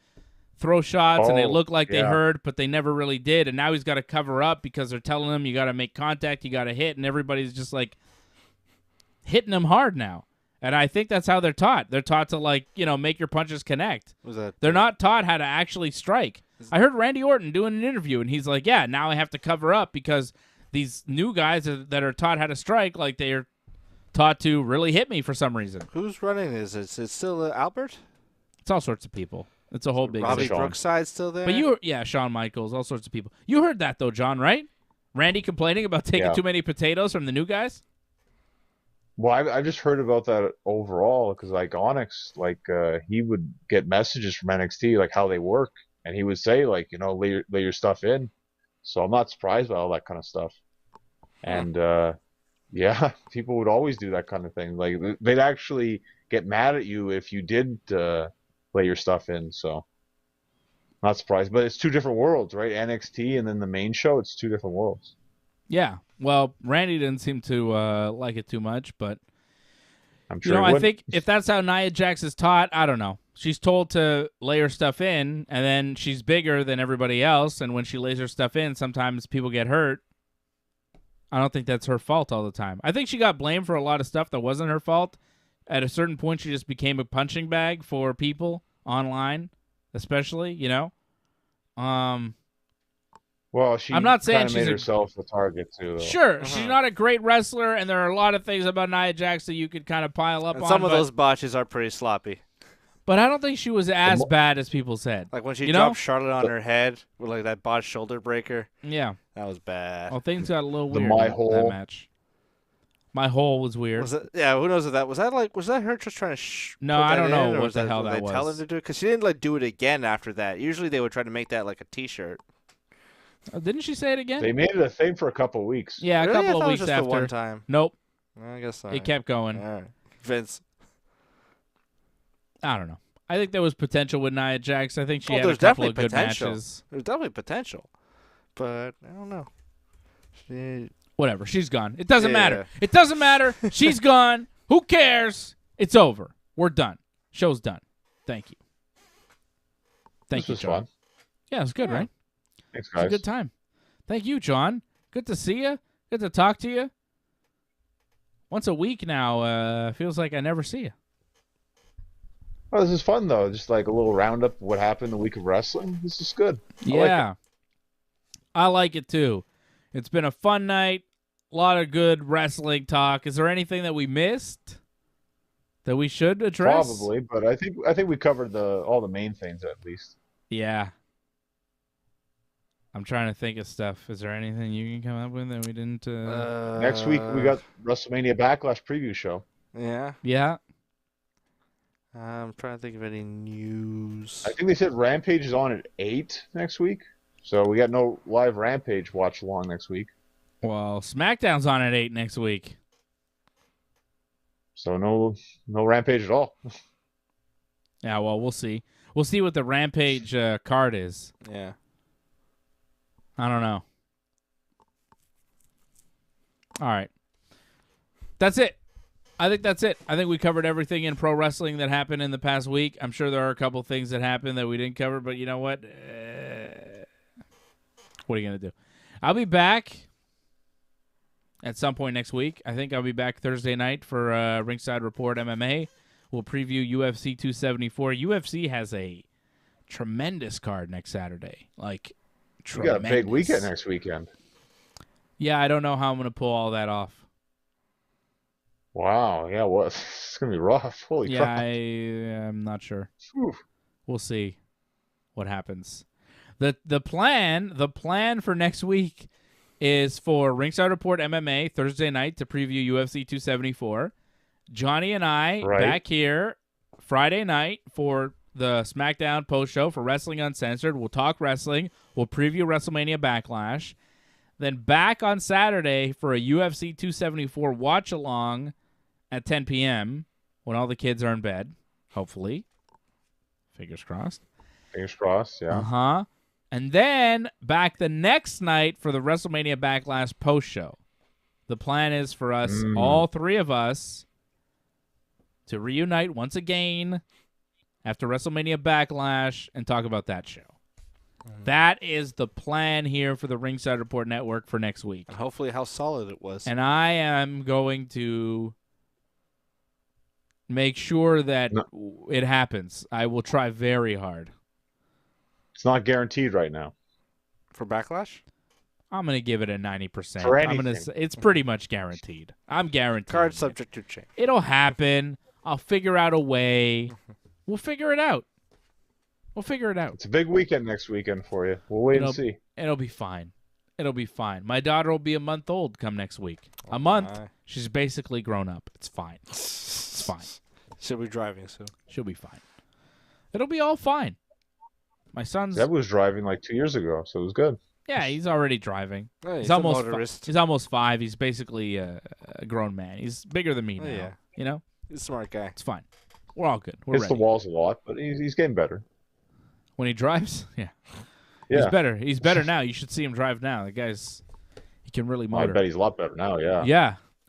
throw shots and they look like they hurt, but they never really did. And now he's got to cover up because they're telling him you got to make contact, you got to hit, and everybody's just like hitting him hard now. And I think that's how they're taught. They're taught to like make your punches connect. Was that? They're not taught how to actually strike. I heard Randy Orton doing an interview, and he's like, "Yeah, now I have to cover up because these new guys that are taught how to strike, like they are taught to really hit me for some reason." Who's running this? Is it still Albert? It's all sorts of people. It's a whole big Robbie thing. Brookside still there? But Shawn Michaels, all sorts of people. You heard that though, John, right? Randy complaining about taking too many potatoes from the new guys. Well, I just heard about that overall because like Onyx, he would get messages from NXT like how they work, and he would say like lay your stuff in. So I'm not surprised by all that kind of stuff. And yeah, people would always do that kind of thing. Like they'd actually get mad at you if you didn't lay your stuff in. So not surprised, but it's two different worlds, right? NXT and then the main show, it's two different worlds. Yeah. Well, Randy didn't seem to like it too much, but I'm sure I think if that's how Nia Jax is taught, I don't know. She's told to lay her stuff in, and then she's bigger than everybody else, and when she lays her stuff in, sometimes people get hurt. I don't think that's her fault all the time. I think she got blamed for a lot of stuff that wasn't her fault. At a certain point, she just became a punching bag for people online, especially, Well, she I'm not saying kind of made she's herself a target too. Though. Sure, she's not a great wrestler, and there are a lot of things about Nia Jax that you could kind of pile up and on. Some of those botches are pretty sloppy. But I don't think she was as bad as people said. Like when she dropped Charlotte on her head with like that botched shoulder breaker. Yeah. That was bad. Well, things got a little weird My in hole. that match. My hole was weird. Was it, yeah, who knows if that was that her just trying to No, put I that don't know in, or what the hell did that they was. tell them to do it? Because she didn't do it again after that. Usually they would try to make that like a T-shirt. Didn't she say it again? They made it a thing for a couple of weeks. Yeah, Really? a couple I thought of it weeks was just after. the one time. Nope. I guess not. It kept going. All right. Vince. I don't know. I think there was potential with Nia Jax. I think she had a there's couple of definitely good potential. matches. There's definitely potential. But I don't know. Whatever. She's gone. It doesn't Yeah. matter. It doesn't matter. She's gone. Who cares? It's over. We're done. Show's done. Thank you. Thank you, This was John. fun. Yeah, it was good, right? Thanks, It was a guys. good time. Thank you, John. Good to see you. Good to talk to you. Once a week now. Feels like I never see you. Oh, this is fun though. Just like a little roundup of what happened the week of wrestling. This is good. Yeah. I like it too. It's been a fun night. A lot of good wrestling talk. Is there anything that we missed that we should address? Probably, but I think we covered all the main things at least. Yeah. I'm trying to think of stuff. Is there anything you can come up with that we didn't? Next week we got Wrestlemania Backlash preview show. Yeah. Yeah. I'm trying to think of any news. I think they said Rampage is on at 8 next week, so we got no live Rampage watch along next week. Well, SmackDown's on at 8 next week. So no Rampage at all. Yeah, well, we'll see. We'll see what the Rampage card is. Yeah. I don't know. All right. That's it. I think that's it. I think we covered everything in pro wrestling that happened in the past week. I'm sure there are a couple things that happened that we didn't cover, but you know what? What are you going to do? I'll be back at some point next week. I think I'll be back Thursday night for Ringside Report MMA. We'll preview UFC 274. UFC has a tremendous card next Saturday. Like, We got a big tremendous. weekend next weekend. Yeah, I don't know how I'm going to pull all that off. Wow. Yeah. Well, it's gonna be rough. Holy Yeah, crap. I'm not sure. Whew. We'll see what happens. The plan for next week is for Ringside Report MMA Thursday night to preview UFC 274. Johnny and I Right. back here Friday night for the Smackdown post show for Wrestling Uncensored. We'll talk wrestling. We'll preview WrestleMania Backlash. Then back on Saturday for a UFC 274 watch along at 10 p.m. when all the kids are in bed, hopefully. Fingers crossed. Fingers crossed. Yeah. Uh-huh. And then back the next night for the WrestleMania Backlash post show. The plan is for us, all three of us, to reunite once again after WrestleMania Backlash and talk about that show. That is the plan here for the Ringside Report Network for next week. And hopefully how solid it was. And I am going to make sure that it happens. I will try very hard. It's not guaranteed right now. For Backlash? I'm going to give it a 90%. For I'm gonna anything. say it's pretty much guaranteed. I'm guaranteed. Card subject to change. It'll happen. I'll figure out a way. We'll figure it out. It's a big weekend next weekend for you. We'll wait and see. It'll be fine. It'll be fine. My daughter will be a month old come next week. A month. my. She's basically grown up. It's fine. It's fine. She'll be driving soon. She'll be fine. It'll be all fine. My son's Zeb was driving like 2 years ago, so it was good. yeah, he's already driving. Oh, He's a almost motorist. he's almost 5. He's basically a grown man. He's bigger than me Oh, now. yeah. You know, He's a smart guy. it's fine. We're all good. We're Hits ready. the walls a lot, but he's getting better. When he drives, yeah. Yeah. He's better. He's better now. You should see him drive now. The guy's he can really I motor. bet he's a lot better now, yeah.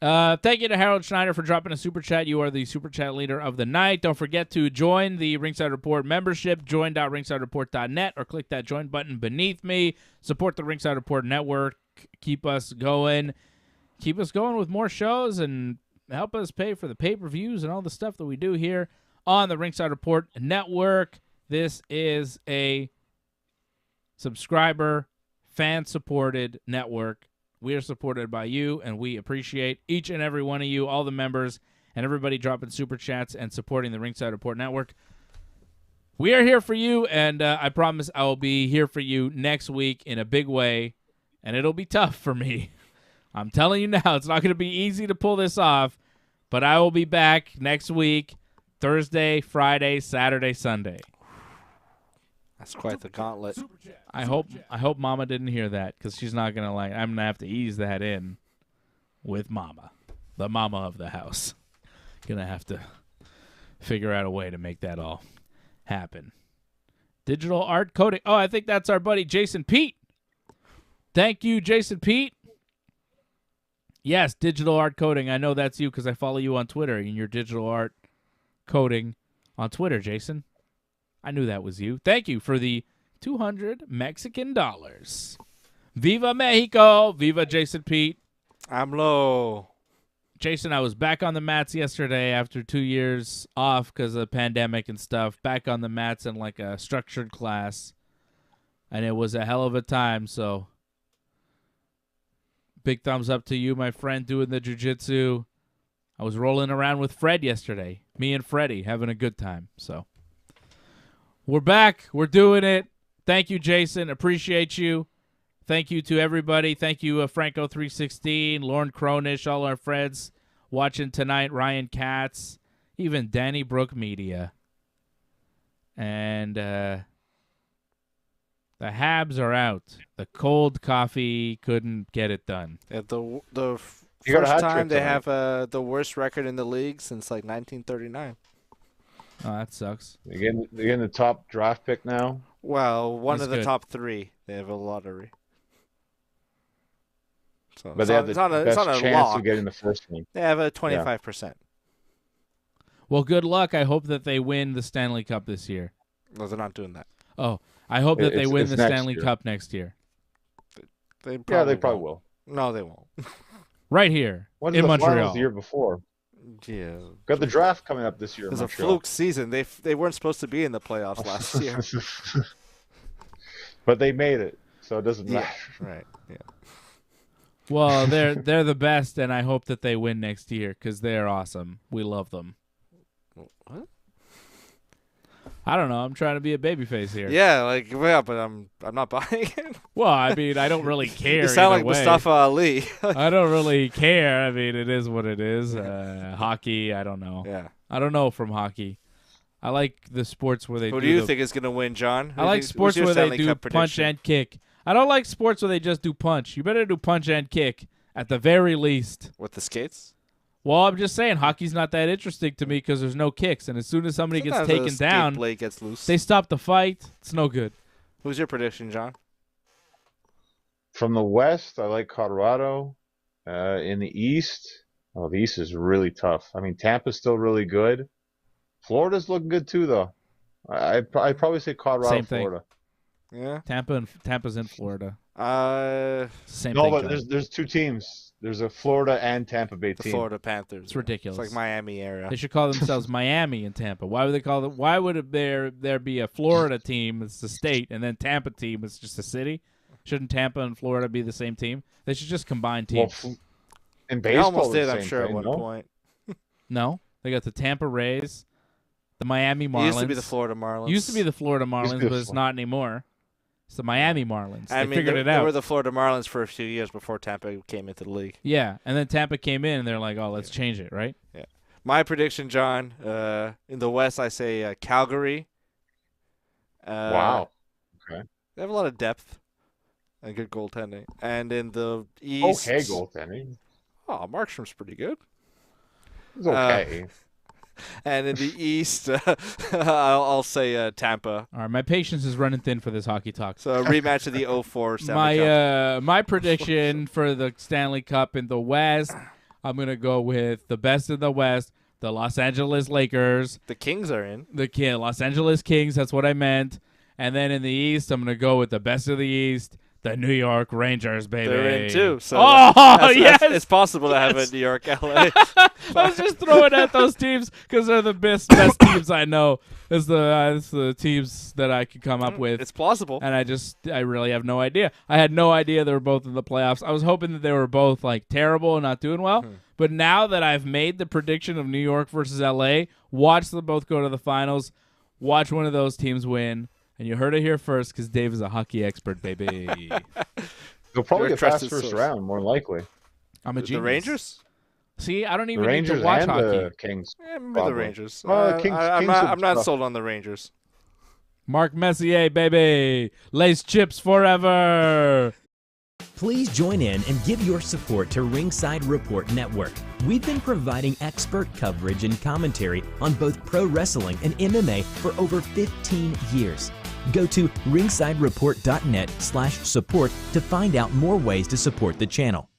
Yeah. Thank you to Harold Schneider for dropping a super chat. You are the super chat leader of the night. Don't forget to join the Ringside Report membership. Join.ringsidereport.net or click that join button beneath me. Support the Ringside Report network. Keep us going. Keep us going with more shows and help us pay for the pay-per-views and all the stuff that we do here on the Ringside Report network. This is a subscriber, fan-supported network. We are supported by you, and we appreciate each and every one of you, all the members, and everybody dropping super chats and supporting the Ringside Report Network. We are here for you, and I promise I will be here for you next week in a big way, and it'll be tough for me. I'm telling you now, it's not going to be easy to pull this off, but I will be back next week, Thursday, Friday, Saturday, Sunday. That's quite the gauntlet. I hope Mama didn't hear that because she's not gonna like. I'm gonna have to ease that in with Mama, the mama of the house. Gonna have to figure out a way to make that all happen. Digital art coding. Oh, I think that's our buddy Jason Pete. Thank you, Jason Pete. Yes, digital art coding. I know that's you because I follow you on Twitter and your digital art coding on Twitter, Jason. I knew that was you. Thank you for the 200 Mexican dollars. Viva Mexico. Viva Jason Pete. I'm low. Jason, I was back on the mats yesterday after 2 years off because of the pandemic and stuff. Back on the mats in like a structured class. And it was a hell of a time, so big thumbs up to you, my friend, doing the jiu-jitsu. I was rolling around with Fred yesterday. Me and Freddie having a good time, so. We're back. We're doing it. Thank you, Jason. Appreciate you. Thank you to everybody. Thank you, Franco316, Lauren Cronish, all our friends watching tonight, Ryan Katz, even Danny Brook Media. And the Habs are out. The cold coffee couldn't get it done. Yeah, the You got a first hat time trick they tonight. have the worst record in the league since like 1939. Oh, that sucks. They're getting the top draft pick now. Well, one That's of the good. top 3. They have a lottery. So But they have the best chance lock. of getting the first one. They have a 25%. Well, good luck. I hope that they win the Stanley Cup this year. No, they're not doing that. Oh, I hope that they It's- win it's the next Stanley year. Cup next year. They Yeah, they probably won't. will. No, they won't. Right here When in the Montreal. finals the year before? Yeah. Got the draft coming up this year. It in was a Montreal. fluke season. They weren't supposed to be in the playoffs last year. But they made it, so it doesn't Yeah, matter. right. Yeah. Well, they're the best, and I hope that they win next year because they're awesome. We love them. What? I don't know. I'm trying to be a babyface here. Yeah, but I'm not buying it. Well, I mean, I don't really care. You sound either like way. Mustafa Ali. I don't really care. I mean, it is what it is. Hockey, I don't know. Yeah. I don't know from hockey. I like the sports where they Who do do you think is going to win, John? I like sports where they do punch and kick. I don't like sports where they just do punch. You better do punch and kick at the very least. With the skates? Well, I'm just saying, hockey's not that interesting to me because there's no kicks. And as soon as somebody gets taken down, blade gets loose. they stop the fight. It's no good. Who's your prediction, John? From the West, I like Colorado. In the East, the East is really tough. I mean, Tampa's still really good. Florida's looking good too, though. I'd probably say Colorado, Same thing. Florida. Yeah. Tampa's in Florida. Same No, thing. but John. there's two teams. There's a Florida and Tampa Bay The team. Florida Panthers. It's ridiculous. It's like Miami area. They should call themselves Miami and Tampa. Why would they call them? Why would there be a Florida team? It's the state, and then Tampa team is just a city. Shouldn't Tampa and Florida be the same team? They should just combine teams. Well, in They baseball, almost did, it's the I'm same sure, thing, at one no? point. No, they got the Tampa Rays, the Miami Marlins. It used to be the Florida Marlins. Used to be the Florida Marlins, be but it's not anymore. It's the Miami Marlins. They figured it They out. were the Florida Marlins for a few years before Tampa came into the league. Yeah, and then Tampa came in, and they're like, "Oh, let's change it, right?" Yeah. My prediction, John, in the West, I say Calgary. Wow. Okay. They have a lot of depth and good goaltending. And in the East... Okay, goaltending. Oh, Markstrom's pretty good. It's okay. And in the East, I'll say Tampa. All right, my patience is running thin for this hockey talk. So a rematch of the 04 Stanley Cup. My prediction for the Stanley Cup in the West, I'm gonna go with the best in the West, the Los Angeles Lakers. The Kings are in. The Los Angeles Kings. That's what I meant. And then in the East, I'm gonna go with the best of the East, the New York Rangers, baby. They're in too. So yes, it's possible to have a New York, LA. I was just throwing at those teams because they're the best teams I know. It's the teams that I could come up with. It's plausible. And I really have no idea. I had no idea they were both in the playoffs. I was hoping that they were both like terrible and not doing well. But now that I've made the prediction of New York versus LA, watch them both go to the finals. Watch one of those teams win. And you heard it here first because Dave is a hockey expert, baby. They'll probably You're a get past trusted first source. round, more likely. I'm a The genius. Rangers? See, I don't The even need Rangers to watch and hockey. the Kings. Yeah, maybe Probably. the Rangers. Kings I'm would not tough. sold on the Rangers. Mark Messier, baby. Lace chips forever. Please join in and give your support to Ringside Report Network. We've been providing expert coverage and commentary on both pro wrestling and MMA for over 15 years. Go to ringsidereport.net/support to find out more ways to support the channel.